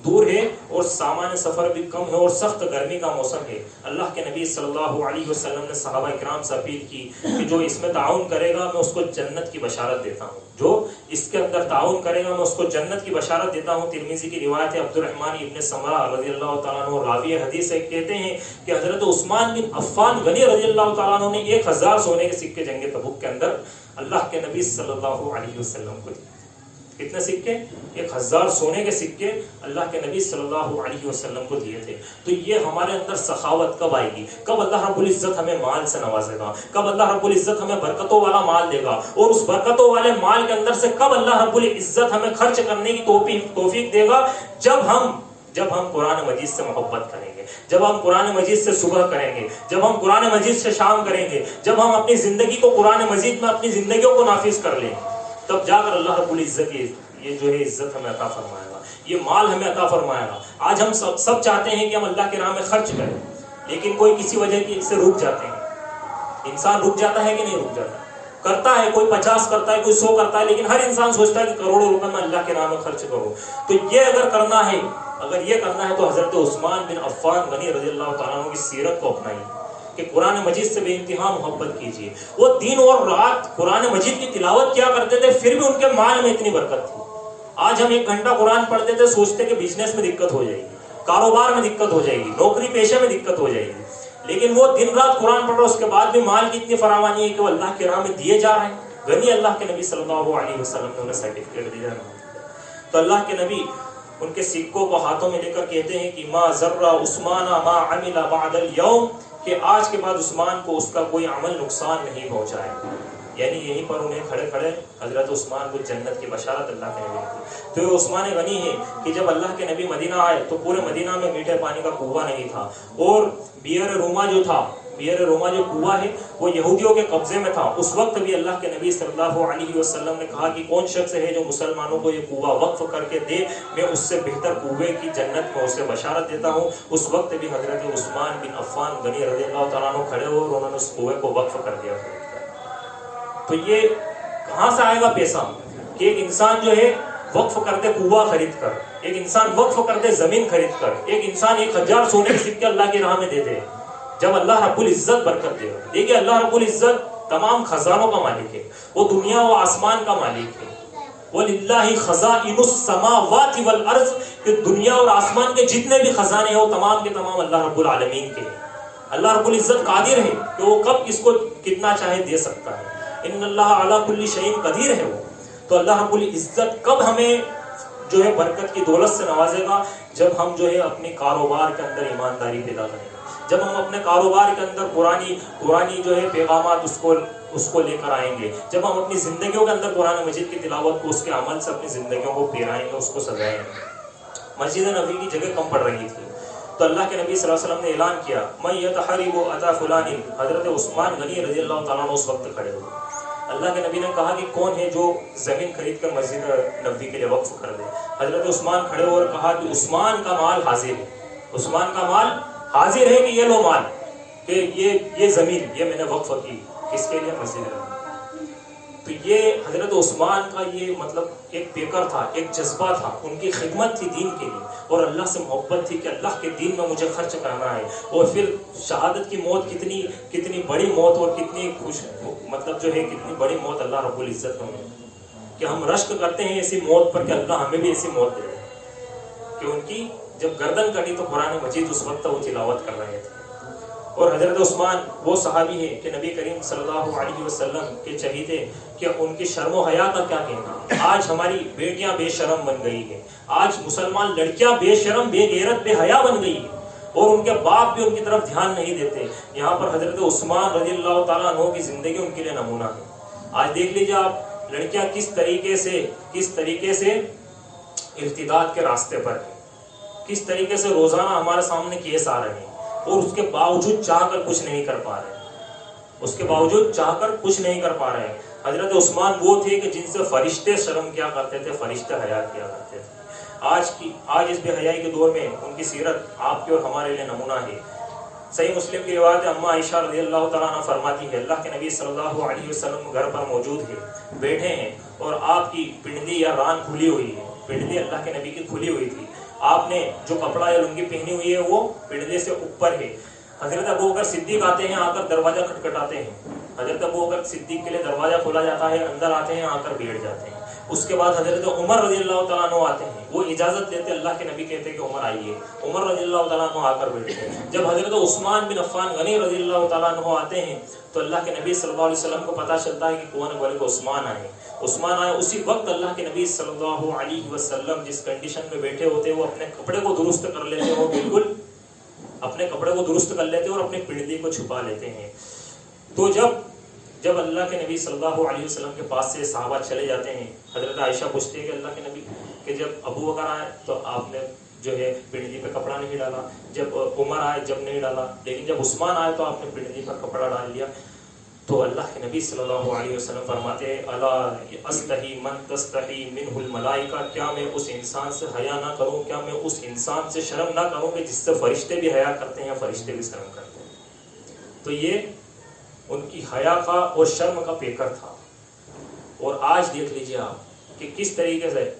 دور ہے اور سامان سفر بھی کم ہے، اور سخت گرمی کا موسم ہے۔ اللہ کے نبی صلی اللہ علیہ وسلم نے صحابہ کرام سے اپیل کی کہ جو اس میں تعاون کرے گا میں اس کو جنت کی بشارت دیتا ہوں، جو اس کے اندر تعاون کرے گا میں اس کو جنت کی بشارت دیتا ہوں۔ ترمذی کی روایت ہے، عبد الرحمن ابن سمرہ رضی اللہ تعالیٰ عنہ راوی حدیث ہے، کہتے ہیں کہ حضرت عثمان بن عفان غنی رضی اللہ تعالیٰ عنہ نے 1000 سونے کے سکے جنگ تبوک کے اندر اللہ کے نبی صلی اللہ علیہ وسلم کو دیے۔ کتنے سکے؟ 1000 سونے کے سکے اللہ کے نبی صلی اللہ علیہ وسلم کو دیے تھے۔ تو یہ ہمارے اندر سخاوت کب آئے گی؟ کب اللہ رب العزت ہمیں مال سے نوازے گا؟ کب اللہ رب العزت ہمیں برکتوں والا مال دے گا؟ اور اس برکتوں والے مال کے اندر سے کب اللہ رب العزت ہمیں خرچ کرنے کی توفیق دے گا؟ جب ہم قرآن مجید سے محبت کریں گے، جب ہم قرآن مجید سے صبح کریں گے، جب ہم قرآن مجید سے شام کریں گے، جب ہم اپنی زندگی کو قرآن مجید میں اپنی زندگیوں کو نافذ کر لیں، تب جا کر اللہ رب العزت یہ جو ہے عزت ہمیں عطا فرمائے گا، یہ مال ہمیں عطا فرمائے گا۔ آج ہم سب چاہتے ہیں کہ ہم اللہ کے راہ میں خرچ کریں، لیکن کوئی کسی وجہ سے رک جاتے ہیں۔ انسان رک جاتا ہے کہ نہیں رک جاتا؟ کرتا ہے، کوئی 50 کرتا ہے، کوئی 100 کرتا ہے، لیکن ہر انسان سوچتا ہے کہ کروڑوں روپے میں اللہ کے راہ میں خرچ کروں۔ تو یہ اگر یہ کرنا ہے تو حضرت عثمان بن عفان غنی رضی اللہ تعالیٰ عنہ کی سیرت کو اپنائیے کہ قرآن مجید سے بے انتہا محبت کیجیے۔ وہ دن اور رات قرآن مجید کی تلاوت کیا کرتے تھے، پھر بھی ان کے مال میں اتنی برکت تھی۔ آج ہم 1 گھنٹہ قرآن پڑھتے تھے، سوچتے کہ بزنس میں دقت ہو جائے گی، کاروبار میں دقت ہو جائے گی، نوکری پیشے میں دقت ہو جائے گی، لیکن وہ دن رات قرآن پڑھ رہا، اس کے بعد بھی مال کی اتنی فراوانی ہے کہ وہ اللہ کے راہ میں دیے جا رہے ہیں۔ غنی اللہ کے نبی صلی اللہ علیہ وسلم نے انہیں سرٹیفکیٹ دیا ہے۔ تو اللہ کے نبی ان کے سکوں کو ہاتھوں میں لے کر کہتے ہیں کہ ما ذرہ عثمان ما عمل بعد اليوم، کہ آج کے بعد عثمان کو اس کا کوئی عمل نقصان نہیں پہنچائے۔ یعنی یہیں پر انہیں کھڑے کھڑے حضرت عثمان کو جنت کی بشارت اللہ کے نبی نے دی۔ تو یہ عثمان غنی ہے کہ جب اللہ کے نبی مدینہ آئے تو پورے مدینہ میں میٹھے پانی کا کنواں نہیں تھا، اور بیر روما جو کنواں ہے وہ یہودیوں کے قبضے میں تھا۔ اس وقت بھی اللہ کے نبی صلی اللہ علیہ وسلم نے کہا کہ کون شخص ہے جو مسلمانوں کو یہ کنواں وقف کر کے دے، میں اس سے بہتر کنویں کی جنت میں اسے بشارت دیتا ہوں۔ اس وقت بھی حضرت عثمان بن عفان غنی رضی اللہ تعالیٰ عنہ کھڑے ہوئے اور انہوں نے اس کنویں کو وقف کر دیا۔ تو یہ کہاں سے آئے گا پیسہ کہ ایک انسان جو ہے وقف کر دے کنواں خرید کر، ایک انسان وقف کر دے زمین خرید کر، ایک انسان 1000 سونے کے سکے اللہ کی راہ میں دے دے، جب اللہ رب العزت برکت دے گا۔ دیکھیے اللہ رب العزت تمام خزانوں کا مالک ہے، وہ دنیا و آسمان کا مالک ہے. وَلِلَّهِ خَزَائِنُ السَّمَاوَاتِ وَالْأَرْضِ، کہ دنیا اور آسمان کے جتنے بھی خزانے ہیں وہ تمام کے تمام اللہ رب العالمین کے ہیں. اللہ رب العزت قادر ہے کہ وہ کب اس کو کتنا چاہے دے سکتا ہے. ان اللہ علی کل شیء قدیر ہے وہ. تو اللہ رب العزت کب ہمیں جو ہے برکت کی دولت سے نوازے گا؟ جب ہم جو ہے اپنے کاروبار کے اندر ایمانداری پیدا کریں گے، جب ہم اپنے کاروبار کے اندر قرآنی جو ہے پیغامات اس کو لے کر آئیں گے، جب ہم اپنی زندگیوں کے اندر قرآن مجید کی تلاوت کو اس کے عمل سے اپنی زندگیوں کو پیرائیں گے، اس کو سجائیں گے. مسجد نبی کی جگہ کم پڑ رہی تھی تو اللہ کے نبی صلی اللہ علیہ وسلم نے اعلان کیا میں یتحرب اتا فلان. حضرت عثمان غنی رضی اللہ تعالیٰ عنہ اس وقت کھڑے ہوئے. اللہ کے نبی نے کہا کہ کون ہے جو زمین خرید کر مسجد نبوی کے لیے وقف کر دے؟ حضرت عثمان کھڑے ہو اور کہا کہ عثمان کا مال حاضر ہے، عثمان کا مال حاضر ہے کہ یہ لو مال، کہ یہ زمین یہ میں نے وقف کی کس کے لیے؟ مسجد نبوی. تو یہ حضرت عثمان کا یہ مطلب ایک پیکر تھا، ایک جذبہ تھا، ان کی خدمت تھی دین کے لیے اور اللہ سے محبت تھی کہ اللہ کے دین میں مجھے خرچ کرنا ہے. اور پھر شہادت کی موت کتنی بڑی موت اور کتنی خوش مطلب جو ہے کتنی بڑی موت اللہ رب العزت نے کہ ہم رشک کرتے ہیں ایسی موت پر کہ اللہ ہمیں بھی ایسی موت دے کہ ان کی جب گردن کٹی تو قرآن مجید اس وقت وہ تلاوت کر رہے تھے. اور حضرت عثمان وہ صحابی ہے کہ نبی کریم صلی اللہ علیہ وسلم کے چہیتے کہ ان کی شرم و حیا کا کیا کہنا. آج ہماری بیٹیاں بے شرم بن گئی ہیں، آج مسلمان لڑکیاں بے شرم بے غیرت بے حیا بن گئی ہیں اور ان کے باپ بھی ان کی طرف دھیان نہیں دیتے. یہاں پر حضرت عثمان رضی اللہ تعالیٰ عنہ کی زندگی ان کے لیے نمونہ ہے. آج دیکھ لیجیے آپ لڑکیاں کس طریقے سے ارتداد کے راستے پر ہیں، کس طریقے سے روزانہ ہمارے سامنے کیس آ رہے ہیں اور اس کے باوجود چاہ کر کچھ نہیں کر پا رہے ہیں. حضرت عثمان وہ تھے کہ جن سے فرشتے شرم کیا کرتے تھے، فرشتے حیا کیا کرتے تھے. آج اس بے حیائی کے دور میں ان کی سیرت آپ کے اور ہمارے لیے نمونہ ہے. صحیح مسلم کی روایت اماں عائشہ رضی اللہ تعالیٰ عنہ فرماتی ہے اللہ کے نبی صلی اللہ علیہ وسلم گھر پر موجود ہے، بیٹھے ہیں اور آپ کی پنڈلی یا ران کھلی ہوئی ہے. پنڈلی اللہ کے نبی کی کھلی ہوئی تھی، آپ نے جو کپڑا یا لنگی پہنی ہوئی ہے وہ پنڈلی سے اوپر ہے. حضرت ابوبکر صدیق آتے ہیں، آ کر دروازہ کھٹکھٹاتے ہیں. حضرت ابوبکر صدیق کے لیے دروازہ کھولا جاتا ہے، اندر آتے ہیں، آ کر بیٹھ جاتے ہیں. اس کے بعد حضرت عمر رضی اللہ تعالیٰ عنہ آتے ہیں، وہ اجازت لیتے، اللہ کے نبی کہتے ہیں کہ عمر آئیے. عمر رضی اللہ تعالیٰ عنہ آ کر بیٹھتے ہیں. جب حضرت عثمان بن عفان غنی رضی اللہ تعالیٰ عنہ آتے ہیں تو اللہ کے نبی صلی اللہ علیہ وسلم کو پتہ چلتا ہے کہ کون بولے کہ عثمان آئے. اسی وقت اللہ کے نبی صلی اللہ علیہ وسلم جس کنڈیشن میں بیٹھے ہوتے وہ اپنے کپڑے کو درست کر لیتے ہیں، وہ بالکل اپنے کپڑے کو درست کر لیتے ہیں اور اپنی پنڈلی کو چھپا لیتے ہیں. تو جب اللہ کے نبی صلی اللہ علیہ وسلم کے پاس سے صحابہ چلے جاتے ہیں، حضرت عائشہ پوچھتے ہیں کہ اللہ کے نبی کہ جب ابو بکر آئے تو آپ نے جو ہے پنڈلی پہ کپڑا نہیں ڈالا، جب عمر آئے جب نہیں ڈالا، لیکن جب عثمان آئے تو آپ نے پنڈلی پر کپڑا ڈال لیا. تو اللہ کے نبی صلی اللہ علیہ وسلم فرماتے ہیں الا استحی من تستحی منہ الملائکہ، کیا میں اس انسان سے حیا نہ کروں، کیا میں اس انسان سے شرم نہ کروں کہ جس سے فرشتے بھی حیا کرتے ہیں، فرشتے بھی شرم کرتے ہیں. تو یہ ان کی حیا کا اور شرم کا پیکر تھا. اور آج دیکھ لیجیے آپ کہ کس طریقے سے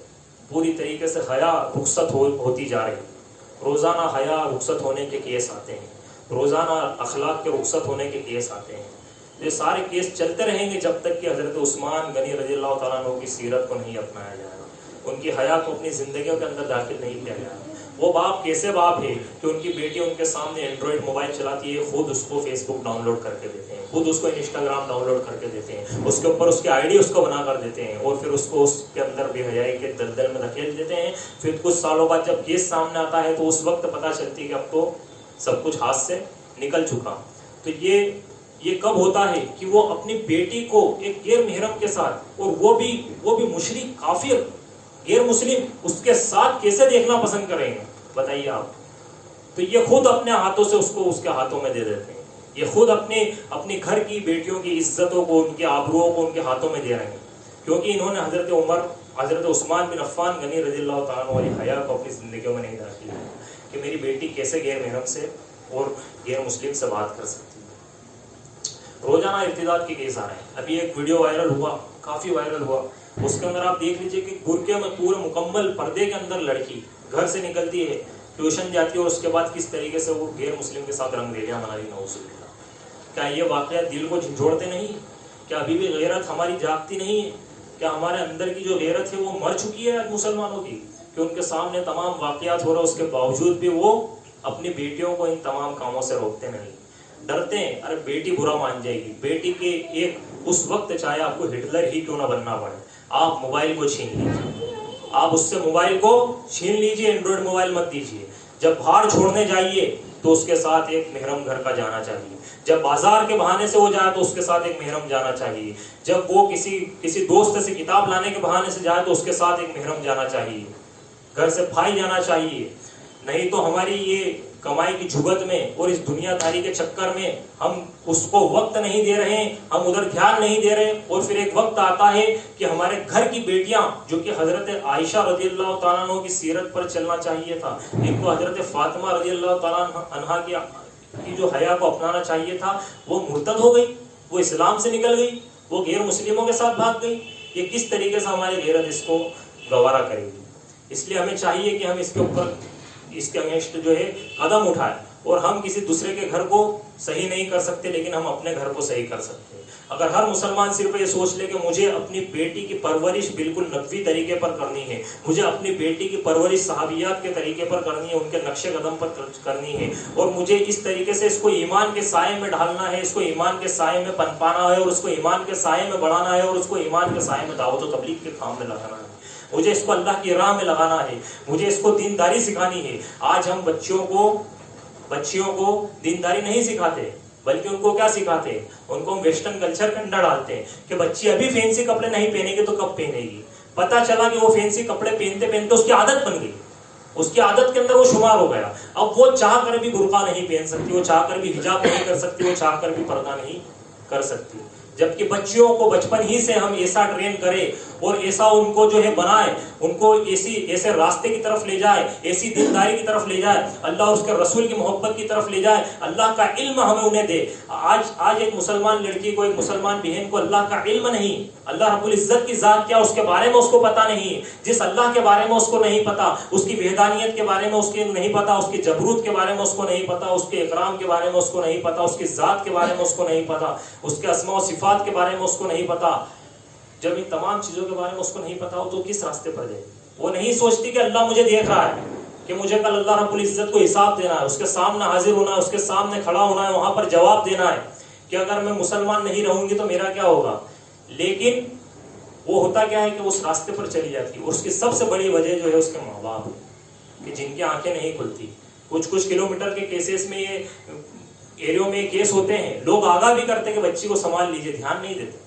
پوری طریقے سے حیا رخصت ہوتی جا رہی ہے. روزانہ حیا رخصت ہونے کے کیس آتے ہیں، روزانہ اخلاق کے رخصت ہونے کے کیس آتے ہیں. یہ سارے کیس چلتے رہیں گے جب تک کہ حضرت عثمان غنی رضی اللہ تعالیٰ عنہ کی سیرت کو نہیں اپنایا جائے گا، ان کی حیا کو اپنی زندگیوں کے اندر داخل نہیں کیا جائے گا. وہ باپ کیسے باپ ہے کہ ان کی بیٹی ان کے سامنے اینڈرائڈ موبائل چلاتی ہے، خود اس کو فیس بک ڈاؤن لوڈ کر کے دیتے ہیں، خود اس کو انسٹاگرام ڈاؤن لوڈ کر کے دیتے ہیں، اس کے اوپر اس کی آئی ڈی اس کو بنا کر دیتے ہیں اور پھر اس کو اس کے اندر بے حیائی کے دلدل میں دھکیل دیتے ہیں. پھر کچھ سالوں بعد جب کیس سامنے آتا ہے تو اس وقت پتہ چلتی ہے کہ اب تو سب کچھ ہاتھ سے نکل چکا. تو یہ کب ہوتا ہے کہ وہ اپنی بیٹی کو ایک غیر محرم کے ساتھ، اور وہ بھی مشرک کافر غیر مسلم، اس کے ساتھ کیسے دیکھنا پسند کریں گے بتائیے آپ. تو یہ خود اپنے ہاتھوں سے اس کو اس کے ہاتھوں میں دے دیتے ہیں، یہ خود اپنے گھر کی بیٹیوں کی عزتوں کو، ان کے آبروؤں کو ان کے ہاتھوں میں دے رہے ہیں، کیونکہ انہوں نے حضرت عثمان بن عفان غنی رضی اللہ تعالیٰ عنہ والی حیا کو اپنی زندگیوں میں نہیں داخل کیا کہ میری بیٹی کیسے غیر محرم سے اور غیر مسلم سے بات کر سکتی ہے. روزانہ ارتداد کے کیس آ رہے ہیں. ابھی ایک ویڈیو وائرل ہوا، کافی وائرل ہوا، اس کے اندر آپ دیکھ لیجئے کہ برقعے میں پورے مکمل پردے کے اندر لڑکی گھر سے نکلتی ہے، ٹیوشن جاتی ہے اور اس کے بعد کس طریقے سے وہ غیر مسلم کے ساتھ رنگ ریلیاں بنا رہی. نعوذ باللہ. کیا یہ واقعہ دل کو جھنجھوڑتے نہیں؟ کیا ابھی بھی غیرت ہماری جاگتی نہیں ہے؟ کیا ہمارے اندر کی جو غیرت ہے وہ مر چکی ہے آج مسلمانوں کی، کہ ان کے سامنے تمام واقعات ہو رہا اس کے باوجود بھی وہ اپنی بیٹیوں کو ان تمام کاموں سے روکتے نہیں، ڈرتے ہیں ارے بیٹی برا مان جائے گی، بیٹی کے ایک اس وقت چاہے آپ کو ہٹلر ہی کیوں نہ بننا پڑے، آپ موبائل کو چھین لیجیے، آپ اس سے موبائل کو چھین لیجیے، اینڈرائڈ موبائل مت دیجیے، جب باہر چھوڑنے جائیے تو اس کے ساتھ ایک محرم گھر کا جانا چاہیے، جب بازار کے بہانے سے وہ جائے تو اس کے ساتھ ایک محرم جانا چاہیے، جب وہ کسی دوست سے کتاب لانے کے بہانے سے جائے تو اس کے ساتھ ایک محرم جانا چاہیے، گھر سے بھائی جانا چاہیے، نہیں تو ہماری یہ کمائی کی جھگت میں اور اس دنیا داری کے چکر میں ہم اس کو وقت نہیں دے رہے ہیں، ہم ادھر دھیان نہیں دے رہے، اور پھر ایک وقت آتا ہے کہ ہمارے گھر کی بیٹیاں، جو کہ حضرت عائشہ رضی اللہ تعالیٰ عنہ کی سیرت پر چلنا چاہیے تھا، ایک تو حضرت فاطمہ رضی اللہ تعالیٰ عنہ کی جو حیا کو اپنانا چاہیے تھا، وہ مرتد ہو گئی، وہ اسلام سے نکل گئی، وہ غیر مسلموں کے ساتھ بھاگ گئی، یہ کس طریقے سے ہماری غیرت اس کو گوارا کرے گی؟ اس لیے ہمیں چاہیے کہ ہم اس کے اوپر اس کے اگینسٹ جو ہے قدم اٹھائیں، اور ہم کسی دوسرے کے گھر کو صحیح نہیں کر سکتے لیکن ہم اپنے گھر کو صحیح کر سکتے ہیں۔ اگر ہر مسلمان صرف یہ سوچ لے کہ مجھے اپنی بیٹی کی پرورش بالکل نبوی طریقے پر کرنی ہے، مجھے اپنی بیٹی کی پرورش صحابیات کے طریقے پر کرنی ہے، ان کے نقش قدم پر کرنی ہے، اور مجھے اس طریقے سے اس کو ایمان کے سائے میں ڈھالنا ہے، اس کو ایمان کے سائے میں پنپانا ہے، اور اس کو ایمان کے سائے میں بڑھانا ہے، اور اس کو ایمان کے سائے میں دعوت و تبلیغ کے کام میں لگانا ہے، مجھے اس کو اللہ کی راہ میں لگانا ہے، مجھے اس کو دینداری سکھانی ہے۔ آج ہم بچیوں کو دینداری نہیں سکھاتے، بلکہ ان کو کیا سکھاتے ہیں؟ ان کو ہم ویسٹرن کلچر کے اندر ڈالتے ہیں کہ بچی ابھی فینسی کپڑے نہیں پہنے گی تو کب پہنے گی؟ پتہ چلا کہ وہ فینسی کپڑے پہنتے پہنتے اس کی عادت بن گئی، اس کی عادت کے اندر وہ شمار ہو گیا، اب وہ چاہ کر بھی برقع نہیں پہن سکتی، وہ چاہ کر بھی حجاب نہیں کر سکتی، وہ چاہ کر بھی پردہ نہیں کر سکتی۔ جبکہ بچیوں کو بچپن ہی سے ہم ایسا ٹرین کریں اور ایسا ان کو جو ہے بنائے، ان کو ایسے راستے کی طرف لے جائے، ایسی دینداری کی طرف لے جائے، اللہ اور اس کے رسول کی محبت کی طرف لے جائے، اللہ کا علم ہمیں انہیں دے۔ آج ایک مسلمان لڑکی کو، ایک مسلمان بہن کو اللہ کا علم نہیں، اللہ رب العزت کی ذات کیا اس کے بارے میں اس کو پتہ نہیں، جس اللہ کے بارے میں اس کو نہیں پتا، اس کی وحدانیت کے بارے میں اس کو نہیں پتا، اس کی جبروت کے بارے میں اس کو نہیں پتا، اس کے اکرام کے بارے میں اس کو نہیں پتا، اس کی ذات کے بارے میں اس کو نہیں پتا، اس کے اسماء و صفات کے بارے میں اس کو نہیں پتا، جب ان تمام چیزوں کے بارے میں اس کو نہیں پتا ہو تو کس راستے پر جائے؟ وہ نہیں سوچتی کہ اللہ مجھے دیکھ رہا ہے، کہ مجھے کل اللہ رب العزت کو حساب دینا ہے، اس کے سامنے حاضر ہونا ہے، اس کے سامنے کھڑا ہونا ہے، وہاں پر جواب دینا ہے کہ اگر میں مسلمان نہیں رہوں گی تو میرا کیا ہوگا۔ لیکن وہ ہوتا کیا ہے کہ اس راستے پر چلی جاتی ہے، اور اس کی سب سے بڑی وجہ جو ہے اس کے ماں باپ، کہ جن کی آنکھیں نہیں کھلتی۔ کچھ کلومیٹر کے کیسز میں، یہ ایریوں میں کیس ہوتے ہیں، لوگ آگاہ بھی کرتے ہیں کہ بچی کو سنبھال لیجئے، دھیان نہیں دیتے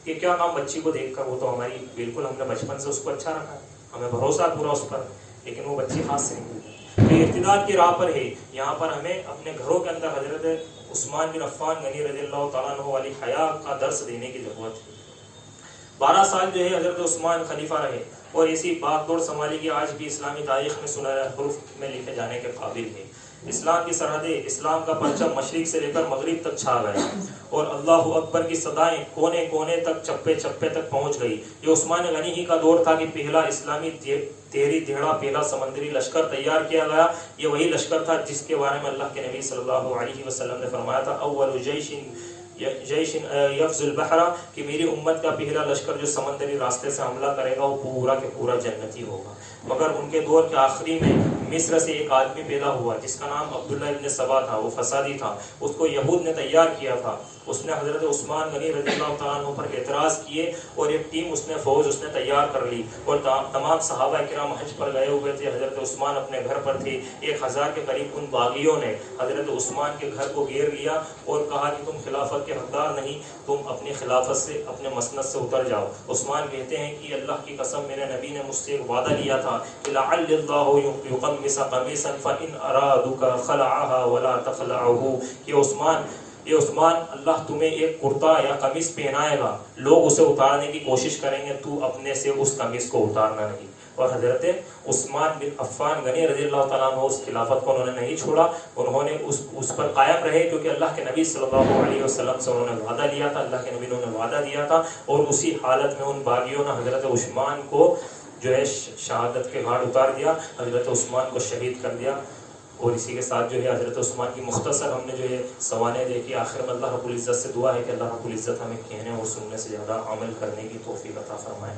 کہ کیا کام بچی کو دیکھ کر، وہ تو ہماری بالکل ہم نے بچپن سے اس کو اچھا رکھا ہے، ہمیں بھروسہ پورا اس پر، لیکن وہ بچی ہاتھ سے نکل جائے۔ یہ ارتداد کی راہ پر ہے۔ یہاں پر ہمیں اپنے گھروں کے اندر حضرت عثمان بن عفان غنی رضی اللہ تعالیٰ عنہ والی حیا کا درس دینے کی ضرورت ہے۔ 12 سال جو ہے حضرت عثمان خلیفہ رہے، اور اسی باغ دوڑ سنبھالی کی آج بھی اسلامی تاریخ میں سنہرے حروف میں لکھے جانے کے قابل ہے۔ اسلام کی سرحدیں، اسلام کا پرچم مشرق سے لے کر مغرب تک چھا گیا، اور اللہ اکبر کی صدائیں کونے کونے تک، چپے چپے تک پہنچ گئی۔ یہ عثمان غنی ہی کا دور تھا کہ پہلا اسلامی تیری دھیڑا، پہلا سمندری لشکر تیار کیا گیا۔ یہ وہی لشکر تھا جس کے بارے میں اللہ کے نبی صلی اللہ علیہ وسلم نے فرمایا تھا، اول جیش یفز البحر، کہ میری امت کا پہلا لشکر جو سمندری راستے سے حملہ کرے گا وہ پورا کے پورا جنتی ہوگا۔ مگر ان کے دور کے آخری میں مصر سے ایک آدمی پیدا ہوا جس کا نام عبداللہ ابن سبا تھا، وہ فسادی تھا، اس کو یہود نے تیار کیا تھا۔ اس نے حضرت عثمان غنی رضی اللہ تعالیٰ عنہ پر اعتراض کیے، اور ایک ٹیم فوج اس نے تیار کر لی، اور تمام صحابہ کرام حج پر گئے ہوئے تھے، حضرت عثمان اپنے گھر پر تھے۔ 1000 کے قریب ان باغیوں نے حضرت عثمان کے گھر کو گھیر لیا اور کہا کہ تم خلافت کے حقدار نہیں، تم اپنی خلافت سے، اپنے مسند سے اتر جاؤ۔ عثمان کہتے ہیں کہ اللہ کی قسم، میرے نبی نے مجھ سے ایک وعدہ لیا تھا کہ لعل اللہ یقمص قمیصا فإن أرادك خلعها ولا تخلعه، کہ عثمان اللہ تمہیں ایک کرتا یا قمیص پہنائے گا، لوگ اسے اتارنے کی کوشش کریں گے، تو اپنے سے اس قمیص کو اتارنا نہیں۔ اور حضرت عثمان بن عفان غنی رضی اللہ تعالیٰ عنہ اس خلافت کو انہوں نے نہیں چھوڑا، انہوں نے اس پر قائم رہے، کیونکہ اللہ کے نبی صلی اللہ علیہ وسلم سے انہوں نے وعدہ لیا تھا، اللہ کے نبی نے انہیں وعدہ دیا تھا، اور اسی حالت میں ان باغیوں نے حضرت عثمان کو جو ہے شہادت کے گھاٹ اتار دیا، حضرت عثمان کو شہید کر دیا۔ اور اسی کے ساتھ جو ہے حضرت عثمان کی مختصر ہم نے جو ہے سوانح دیکھی. آخر میں اللہ رب العزت سے دعا ہے کہ اللہ رب العزت ہمیں کہنے اور سننے سے زیادہ عمل کرنے کی توفیق عطا فرمائے.